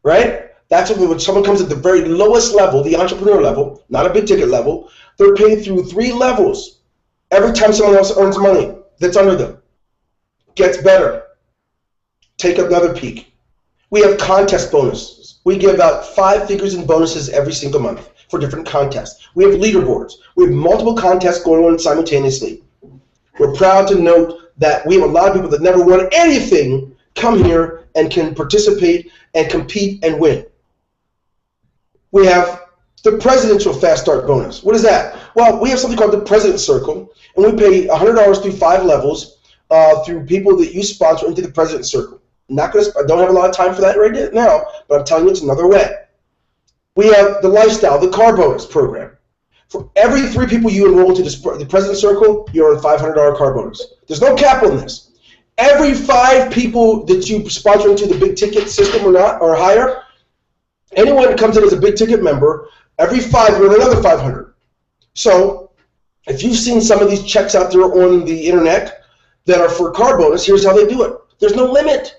Speaker 1: right? That's when someone comes at the very lowest level, the entrepreneur level, not a big ticket level. They're paid through 3 levels every time someone else earns money that's under them. Gets better. Take another peek. We have contest bonuses. We give out 5 figures in bonuses every single month for different contests. We have leaderboards. We have multiple contests going on simultaneously. We're proud to note that we have a lot of people that never won anything come here and can participate and compete and win. We have the Presidential Fast Start Bonus. What is that? Well, we have something called the President's Circle, and we pay $100 through 5 levels through people that you sponsor into the President's Circle. I don't have a lot of time for that right now, but I'm telling you it's another way. We have the Lifestyle, the Car Bonus program. For every 3 people you enroll into the President's Circle, you earn a $500 car bonus. There's no cap on this. Every 5 people that you sponsor into the big ticket system or higher, anyone that comes in as a big ticket member, every 5 you earn another $500. So if you've seen some of these checks out there on the internet that are for car bonus, here's how they do it. There's no limit.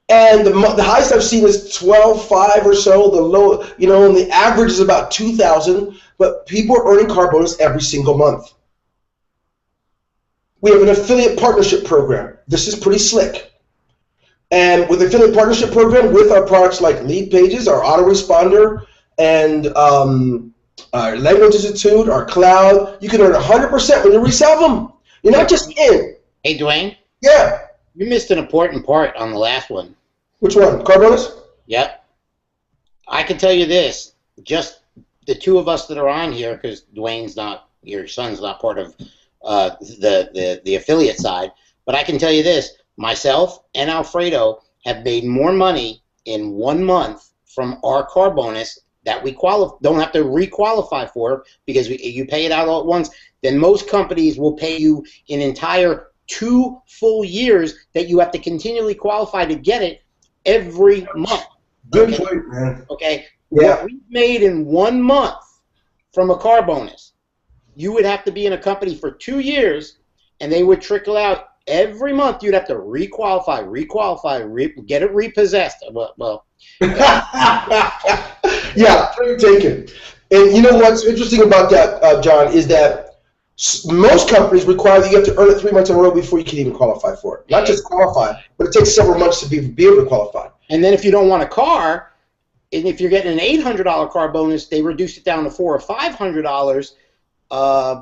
Speaker 1: And the highest I've seen is 12.5 or so. The low, and the average is about 2,000. But people are earning car bonus every single month. We have an affiliate partnership program. This is pretty slick. And with the affiliate partnership program, with our products like Lead Pages, our autoresponder, and our Language Institute, our cloud, you can earn 100% when you resell them. You're not just in.
Speaker 3: Hey, Dwayne.
Speaker 1: Yeah.
Speaker 3: You missed an important part on the last one.
Speaker 1: Which one? Car bonus?
Speaker 3: Yep. I can tell you this. Just the 2 of us that are on here, because Dwayne's not, your son's not part of the affiliate side, but I can tell you this. Myself and Alfredo have made more money in 1 month from our car bonus that we don't have to re-qualify for because you pay it out all at once. Then most companies will pay you an entire 2 full years that you have to continually qualify to get it every month.
Speaker 1: Good point, man.
Speaker 3: Okay.
Speaker 1: Yeah.
Speaker 3: What we've made in 1 month from a car bonus, you would have to be in a company for 2 years, and they would trickle out every month. You'd have to requalify, get it repossessed. Well.
Speaker 1: Yeah, point taken. And you know what's interesting about that, John, is that most companies require that you have to earn it 3 months in a row before you can even qualify for it. Not just qualify, but it takes several months to be able to qualify.
Speaker 3: And then if you don't want a car, and if you're getting an $800 car bonus, they reduce it down to $400 or $500.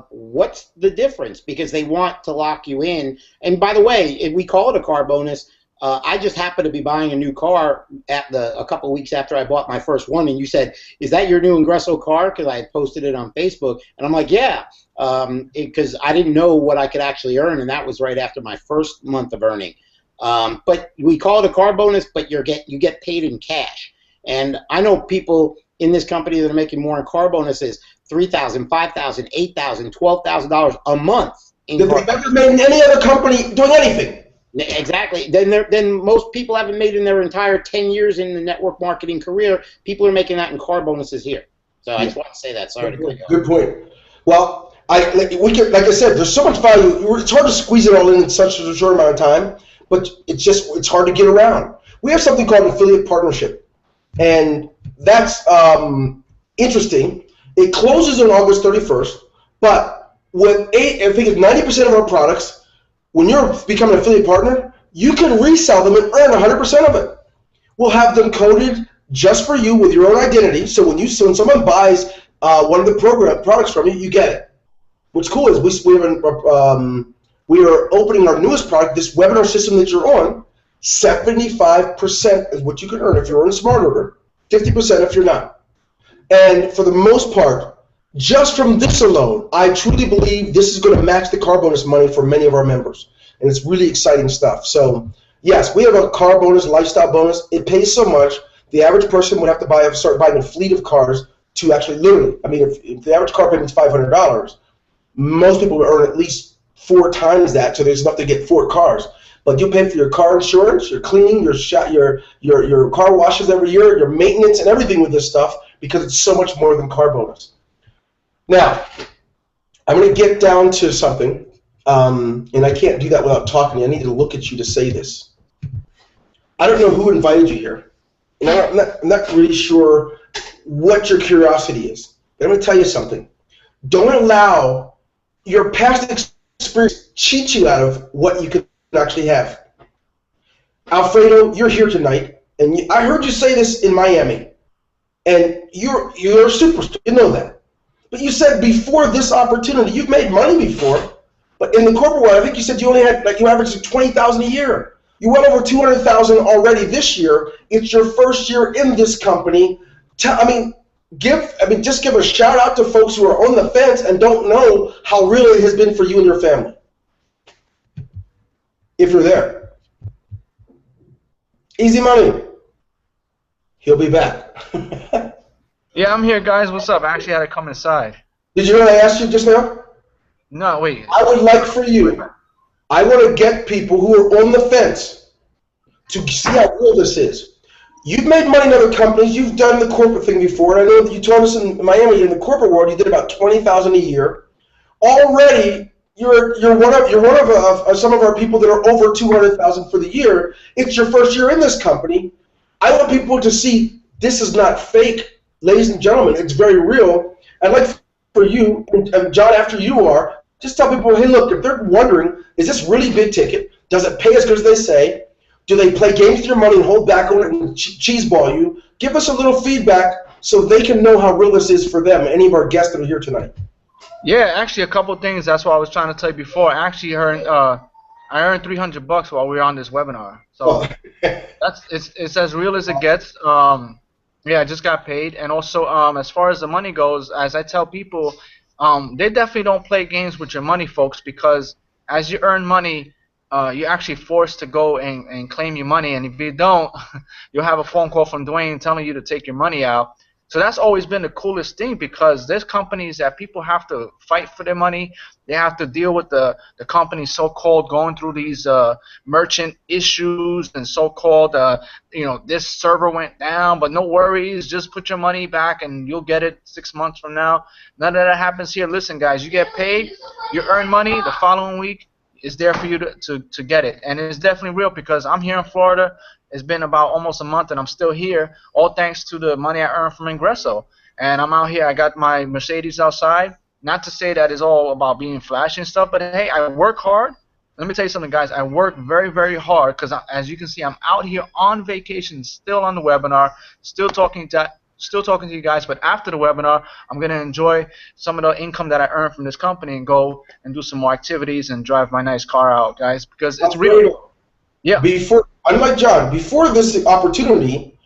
Speaker 3: What's the difference? Because they want to lock you in. And by the way, if we call it a car bonus, I just happened to be buying a new car a couple of weeks after I bought my first one, and you said, "Is that your new Ingreso car?" Because I had posted it on Facebook, and I'm like, "Yeah," because I didn't know what I could actually earn, and that was right after my first month of earning. But we call it a car bonus, but you get paid in cash. And I know people in this company that are making more in car bonuses, $3,000, $5,000, $8,000, $12,000 a month.
Speaker 1: They've never made in any other company doing anything.
Speaker 3: Exactly. Then most people haven't made in their entire 10 years in the network marketing career. People are making that in car bonuses here. So I just want to say that. Sorry to cut you off.
Speaker 1: Good point. Well, like I said, there's so much value. It's hard to squeeze it all in such a short amount of time, but it's hard to get around. We have something called an affiliate partnership, and that's interesting. It closes on August 31st, but with I think it's 90% of our products. When you're becoming an affiliate partner, you can resell them and earn 100% of it. We'll have them coded just for you with your own identity. So when someone buys one of the products from you, you get it. What's cool is we are opening our newest product, this webinar system that you're on. 75% is what you can earn if you're on a smart order. 50% if you're not. And for the most part, just from this alone, I truly believe this is going to match the car bonus money for many of our members. And it's really exciting stuff. So, yes, we have a car bonus, lifestyle bonus. It pays so much, the average person would have to start buying a fleet of cars to actually literally, I mean, if the average car payment is $500, Most people earn at least 4 times that, so there's enough to get 4 cars. But you pay for your car insurance, your cleaning, your car washes every year, your maintenance, and everything with this stuff because it's so much more than car bonus. Now, I'm going to get down to something, and I can't do that without talking to you. I need to look at you to say this. I don't know who invited you here, and I'm not really sure what your curiosity is. But I'm going to tell you something. Don't allow your past experience cheat you out of what you could actually have. Alfredo, you're here tonight, and I heard you say this in Miami, and you're a superstar. You know that. But you said before this opportunity, you've made money before, but in the corporate world, I think you said you only had, like, you averaged $20,000 a year. You went over $200,000 already this year. It's your first year in this company. Just give a shout out to folks who are on the fence and don't know how real it has been for you and your family. If you're there. Easy money. He'll be back.
Speaker 2: Yeah, I'm here, guys. What's up? I actually had to come inside.
Speaker 1: Did you know what I asked you just now?
Speaker 2: No, wait.
Speaker 1: I would like for you, I want to get people who are on the fence to see how real this is. You've made money in other companies. You've done the corporate thing before, and I know that you told us in Miami, in the corporate world, you did about $20,000 a year. Already, you're one of some of our people that are over $200,000 for the year. It's your first year in this company. I want people to see this is not fake, ladies and gentlemen. It's very real. I'd like for you, and John, after you are, just tell people, hey, look, if they're wondering, is this really big ticket? Does it pay as good as they say? Do they play games with your money and hold back on it and cheeseball you? Give us a little feedback so they can know how real this is for them, any of our guests that are here tonight.
Speaker 2: Yeah, actually, a couple of things. That's what I was trying to tell you before. I actually earned $300 while we were on this webinar. So it's as real as it gets. Yeah, I just got paid. And also, as far as the money goes, as I tell people, they definitely don't play games with your money, folks, because as you earn money, you're actually forced to go and claim your money. And if you don't, you'll have a phone call from Dwayne telling you to take your money out. So that's always been the coolest thing, because there's companies that people have to fight for their money. They have to deal with the companies so-called going through these merchant issues and so-called, this server went down, but no worries, just put your money back and you'll get it 6 months from now. None of that happens here. Listen, guys, you get paid, you earn money, the following week is there for you to get it. And it's definitely real, because I'm here in Florida. It's been about almost a month, and I'm still here, all thanks to the money I earned from Ingreso. And I'm out here. I got my Mercedes outside. Not to say that it's all about being flashy and stuff, but hey, I work hard. Let me tell you something, guys. I work very, very hard, because as you can see, I'm out here on vacation, still on the webinar, still talking to you guys. But after the webinar, I'm going to enjoy some of the income that I earned from this company and go and do some more activities and drive my nice car out, guys, because it's real. Yeah.
Speaker 1: Unlike John, before this opportunity,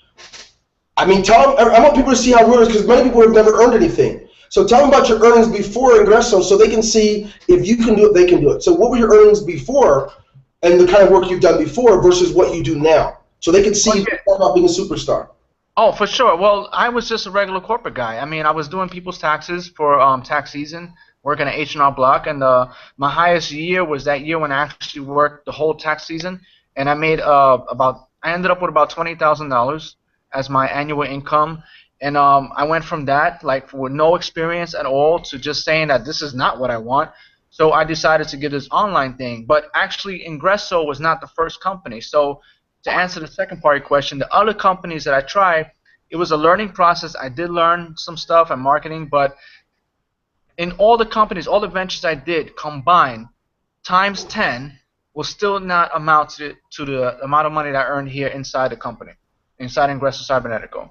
Speaker 1: I want people to see how real it is, because many people have never earned anything. So tell them about your earnings before Ingreso, so they can see if you can do it, they can do it. So what were your earnings before, and the kind of work you've done before versus what you do now, so they can see about being a superstar.
Speaker 2: Oh, for sure. Well, I was just a regular corporate guy. I mean, I was doing people's taxes for tax season, working at H&R Block, and my highest year was that year when I actually worked the whole tax season. And I made I ended up with about $20,000 as my annual income, and I went from that, like, with no experience at all, to just saying that this is not what I want. So I decided to get this online thing. But actually, Ingreso was not the first company. So to answer the second part of your question, the other companies that I tried, it was a learning process. I did learn some stuff and marketing, but in all the companies, all the ventures I did combined, times 10. Will still not amount to the amount of money that I earned here inside the company, inside Ingreso Cybernetico.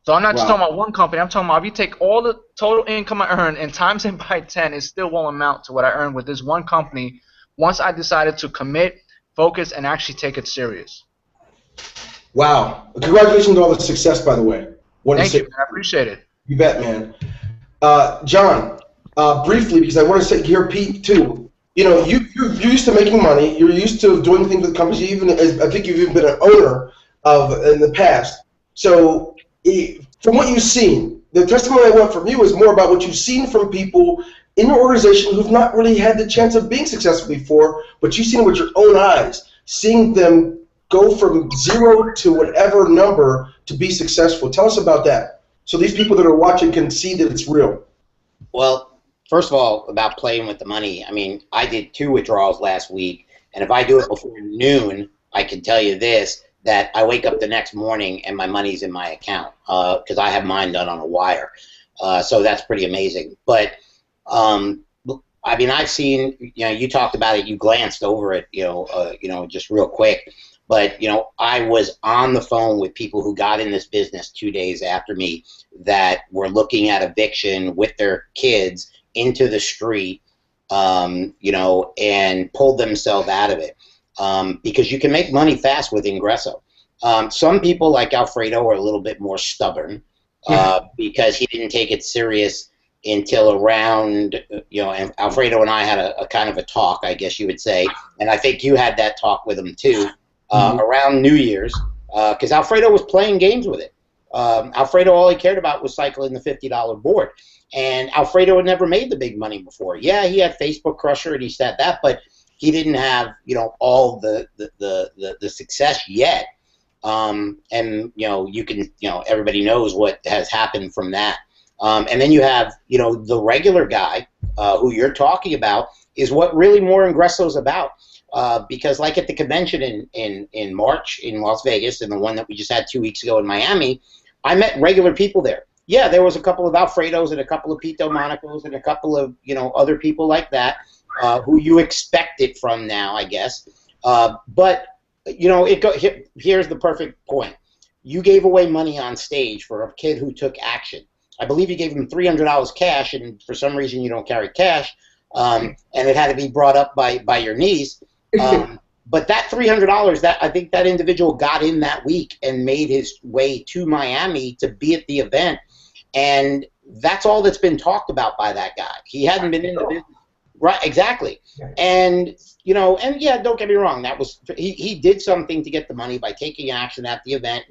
Speaker 2: So I'm not just talking about one company. I'm talking about if you take all the total income I earned and times it by 10, it still won't amount to what I earned with this one company once I decided to commit, focus, and actually take it serious.
Speaker 1: Wow. Congratulations on all the success, by the way.
Speaker 2: Thank you, man. I appreciate it.
Speaker 1: You bet, man. John, briefly, because I want to hear Pete, too. You know, you're used to making money. You're used to doing things with companies. I think you've even been an owner of in the past. So, from what you've seen, the testimony I want from you is more about what you've seen from people in your organization who've not really had the chance of being successful before, but you've seen it with your own eyes, seeing them go from 0 to whatever number to be successful. Tell us about that, so these people that are watching can see that it's real.
Speaker 3: Well, first of all, about playing with the money, I mean, I did 2 withdrawals last week, and if I do it before noon, I can tell you this, that I wake up the next morning and my money's in my account, because I have mine done on a wire. So that's pretty amazing. But I mean, I've seen, you know, you talked about it, you glanced over it, just real quick. But, you know, I was on the phone with people who got in this business 2 days after me that were looking at eviction with their kids into the street, and pulled themselves out of it. Because you can make money fast with Ingreso. Some people like Alfredo are a little bit more stubborn because he didn't take it serious until around, and Alfredo and I had a kind of a talk, I guess you would say, and I think you had that talk with him too, around New Year's, because Alfredo was playing games with it. Alfredo, all he cared about was cycling the $50 board, and Alfredo had never made the big money before. Yeah, he had Facebook Crusher and he said that, but he didn't have, all the success yet. And you can, everybody knows what has happened from that. And then you have, the regular guy who you're talking about is what really more Ingreso's about. Because like at the convention in March in Las Vegas and the one that we just had 2 weeks ago in Miami, I met regular people there. Yeah, there was a couple of Alfredos and a couple of Pito Monicos and a couple of, other people like that who you expect it from now, I guess. But, here's the perfect point. You gave away money on stage for a kid who took action. I believe you gave him $300 cash, and for some reason you don't carry cash, and it had to be brought up by your niece. But that $300, that I think that individual got in that week and made his way to Miami to be at the event, and that's all that's been talked about by that guy. He hadn't been in the business. Right, exactly. And, and yeah, don't get me wrong, that was he did something to get the money by taking action at the event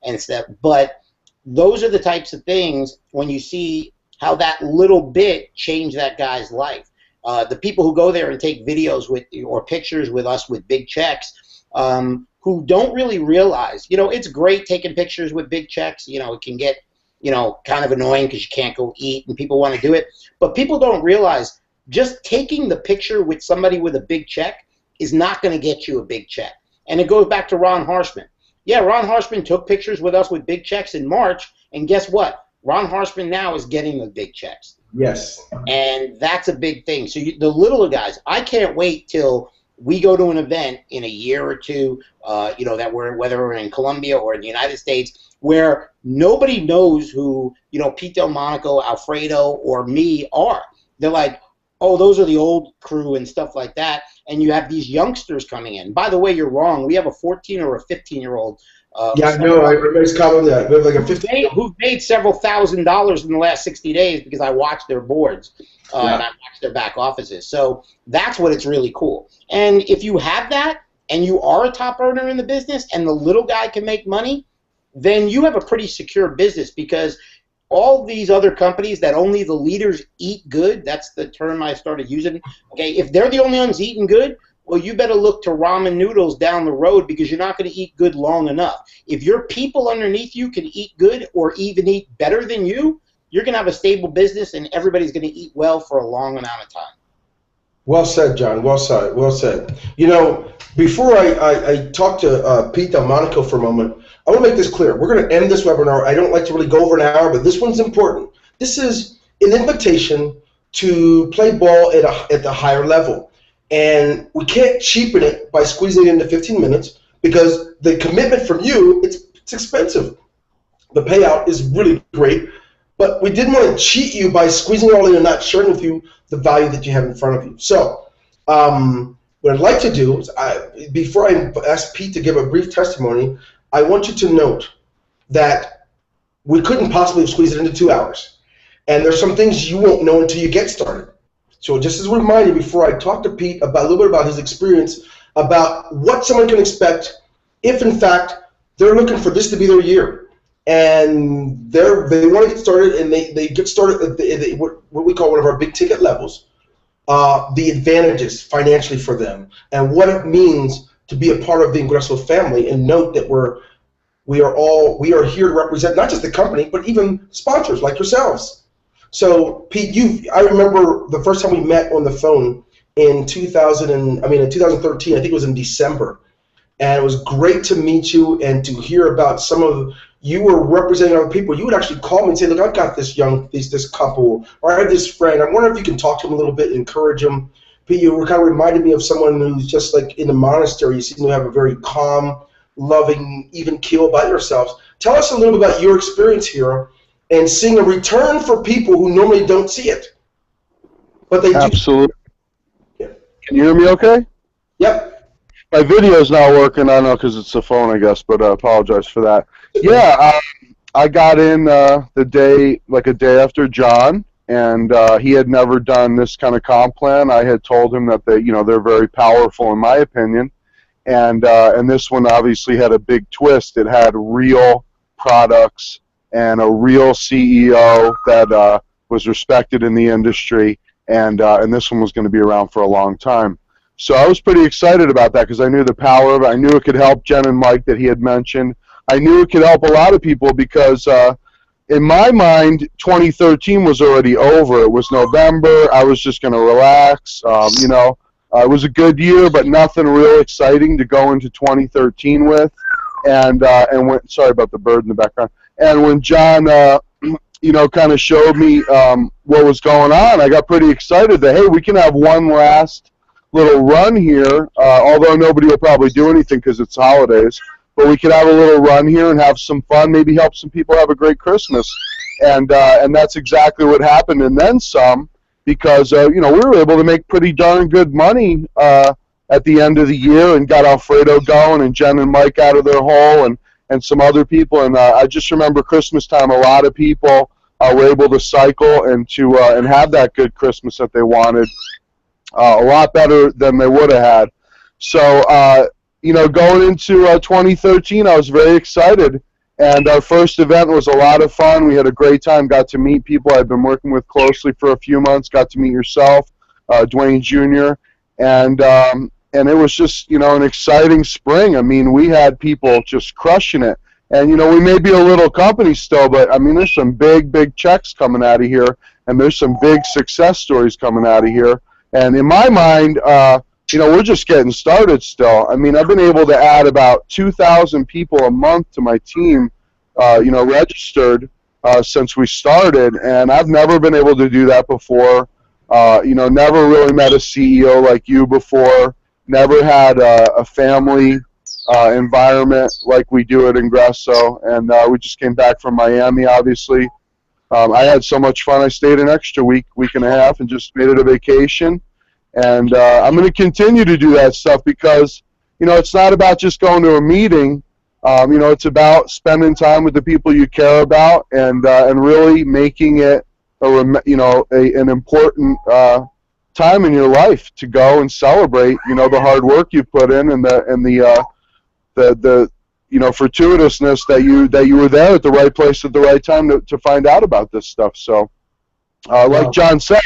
Speaker 3: and stuff, but those are the types of things when you see how that little bit changed that guy's life. The people who go there and take videos with or pictures with us with big checks, who don't really realize, it's great taking pictures with big checks. It can get, kind of annoying because you can't go eat and people want to do it. But people don't realize just taking the picture with somebody with a big check is not going to get you a big check. And it goes back to Ron Harshman. Yeah, Ron Harshman took pictures with us with big checks in March, and guess what? Ron Harshman now is getting the big checks.
Speaker 1: Yes.
Speaker 3: And that's a big thing. So the little guys, I can't wait till we go to an event in a year or two, that whether we're in Colombia or in the United States, where nobody knows who, Pito Monaco, Alfredo, or me are. They're like, oh, those are the old crew and stuff like that, and you have these youngsters coming in. By the way, you're wrong. We have a 14 or a 15-year-old.
Speaker 1: Yeah, I know. I raised comment that. We have like a 15.
Speaker 3: Who've made several $1,000s in the last 60 days because I watched their boards and I watched their back offices. So that's what it's really cool. And if you have that and you are a top earner in the business and the little guy can make money, then you have a pretty secure business, because all these other companies that only the leaders eat good, that's the term I started using. Okay, if they're the only ones eating good, well, you better look to ramen noodles down the road, because you're not going to eat good long enough. If your people underneath you can eat good or even eat better than you're going to have a stable business, and everybody's going to eat well for a long amount of time.
Speaker 1: Well said, John. Well said. Well said. Before I talk to Pete Delmonico for a moment, I want to make this clear. We're going to end this webinar. I don't like to really go over an hour, but this one's important. This is an invitation to play ball at the higher level. And we can't cheapen it by squeezing it into 15 minutes, because the commitment from you, it's expensive. The payout is really great, but we didn't want to cheat you by squeezing it all in and not sharing with you the value that you have in front of you. So what I'd like to do is, before I ask Pete to give a brief testimony, I want you to note that we couldn't possibly squeeze it into 2 hours. And there's some things you won't know until you get started. So just as a reminder, before I talk to Pete about a little bit about his experience, about what someone can expect if, in fact, they're looking for this to be their year. and they want to get started, and they get started at what we call one of our big ticket levels. The advantages financially for them, and what it means to be a part of the Ingreso family. And note that we are here to represent not just the company, but even sponsors like yourselves. So Pete, I remember the first time we met on the phone in 2013. I think it was in December, and it was great to meet you and to hear about you were representing other people. You would actually call me and say, look, I've got this couple, or I have this friend. I wonder if you can talk to them a little bit, encourage them. Pete, you were kind of reminded me of someone who's just like in the monastery. You seem to have a very calm, loving, even keel about yourselves. Tell us a little bit about your experience here and seeing a return for people who normally don't see it. But they
Speaker 4: Absolutely.
Speaker 1: do. Yeah.
Speaker 4: Can you hear me okay?
Speaker 1: Yep.
Speaker 4: My video's not working. I know because it's the phone, I guess, but I apologize for that. Yeah, I got in a day after John, and he had never done this kind of comp plan. I had told him that they're very powerful in my opinion, and this one obviously had a big twist. It had real products and a real CEO that was respected in the industry, and this one was going to be around for a long time. So I was pretty excited about that because I knew the power of it. I knew it could help Jen and Mike that he had mentioned. I knew it could help a lot of people because in my mind, 2013 was already over. It was November. I was just going to relax. It was a good year, but nothing real exciting to go into 2013 with. And sorry about the bird in the background. And when John, kind of showed me what was going on, I got pretty excited that, hey, we can have one last little run here, although nobody will probably do anything because it's holidays, but we could have a little run here and have some fun, maybe help some people have a great Christmas. And that's exactly what happened, and then some, because we were able to make pretty darn good money at the end of the year and got Alfredo going and Jen and Mike out of their hole and some other people. And I just remember Christmas time, a lot of people were able to cycle and have that good Christmas that they wanted. A lot better than they would have had. So, going into 2013, I was very excited. And our first event was a lot of fun. We had a great time, got to meet people I've been working with closely for a few months, got to meet yourself, Dwayne Jr., and it was just, an exciting spring. I mean, we had people just crushing it. And, we may be a little company still, but, there's some big, big checks coming out of here, and there's some big success stories coming out of here. And in my mind, we're just getting started still. I've been able to add about 2,000 people a month to my team, registered since we started, and I've never been able to do that before. Never really met a CEO like you before. Never had a family environment like we do at Ingreso, and we just came back from Miami, obviously. I had so much fun. I stayed an extra week and a half and just made it a vacation. And I'm going to continue to do that stuff because, it's not about just going to a meeting. It's about spending time with the people you care about and really making it an important time in your life to go and celebrate, the hard work you put in and the fortuitousness that you were there at the right place at the right time to find out about this stuff. So, like John said,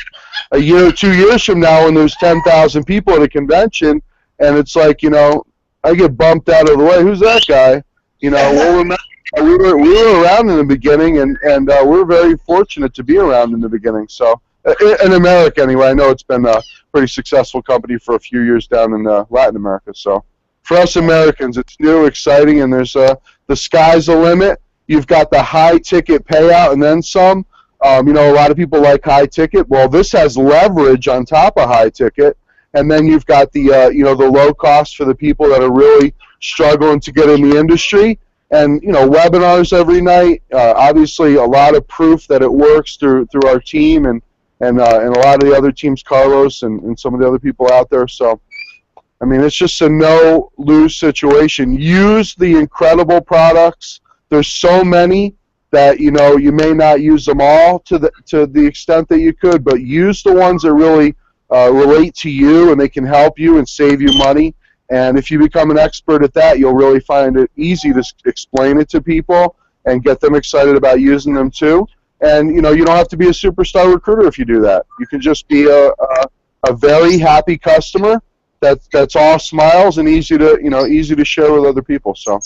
Speaker 4: a year or 2 years from now, when there's 10,000 people at a convention, and it's like, I get bumped out of the way. Who's that guy? We'll remember we were around in the beginning, and we're very fortunate to be around in the beginning. So, in America anyway, I know it's been a pretty successful company for a few years down in Latin America. So, for us Americans, it's new, exciting, and there's the sky's the limit. You've got the high ticket payout and then some. A lot of people like high ticket. Well, this has leverage on top of high ticket, and then you've got the the low cost for the people that are really struggling to get in the industry, and webinars every night. Obviously, a lot of proof that it works through our team and a lot of the other teams, Carlos and some of the other people out there. So, it's just a no-lose situation. Use the incredible products. There's so many that you may not use them all to the extent that you could, but use the ones that really relate to you and they can help you and save you money. And if you become an expert at that, you'll really find it easy to explain it to people, and get them excited about using them too. And you know, you don't have to be a superstar recruiter if you do that. You can just be a very happy customer that's all smiles and easy to share with other people. So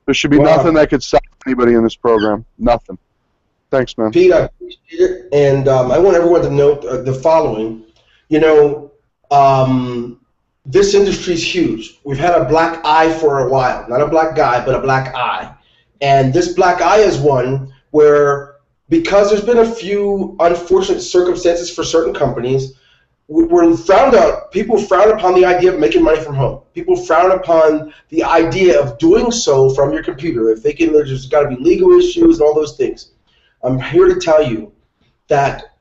Speaker 4: there should be nothing that could stop anybody in this program. Nothing. Thanks, man.
Speaker 1: Pete, I appreciate it, and I want everyone to note the following. You know, this industry is huge. We've had a black eye for a while. Not a black guy, but a black eye. And this black eye is one where, because there's been a few unfortunate circumstances for certain companies, we're frowned out. People frown upon the idea of making money from home. People frown upon the idea of doing so from your computer. If they can, there's got to be legal issues and all those things. I'm here to tell you that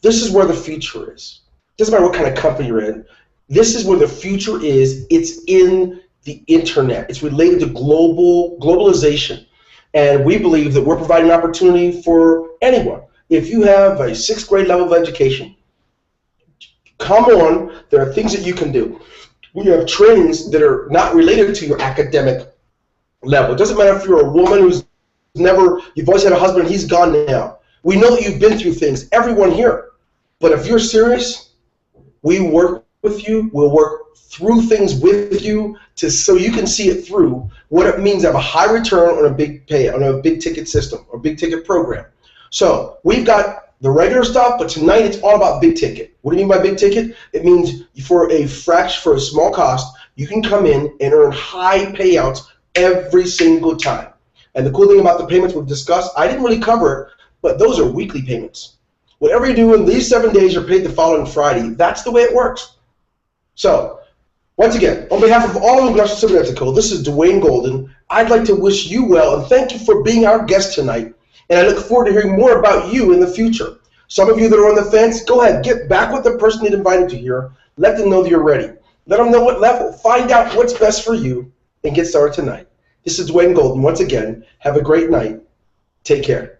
Speaker 1: this is where the future is. Doesn't matter what kind of company you're in. This is where the future is. It's in the internet. It's related to globalization. And we believe that we're providing an opportunity for anyone. If you have a 6th grade level of education, come on, there are things that you can do. We have trainings that are not related to your academic level. It doesn't matter if you're a woman you've always had a husband, he's gone now. We know that you've been through things, everyone here. But if you're serious, we work with you, we'll work through things with you so you can see it through, what it means to have a high return on a big ticket system or big ticket program. So we've got the regular stuff, but tonight it's all about big ticket. What do you mean by big ticket? It means for a small cost, you can come in and earn high payouts every single time. And the cool thing about the payments we've discussed, I didn't really cover it, but those are weekly payments. Whatever you do in these 7 days, you're paid the following Friday. That's the way it works. So, once again, on behalf of all of Ingreso Cybernetico, this is Dwayne Golden. I'd like to wish you well and thank you for being our guest tonight. And I look forward to hearing more about you in the future. Some of you that are on the fence, go ahead, get back with the person that invited you here. Let them know that you're ready. Let them know what level. Find out what's best for you and get started tonight. This is Dwayne Golden. Once again, have a great night. Take care.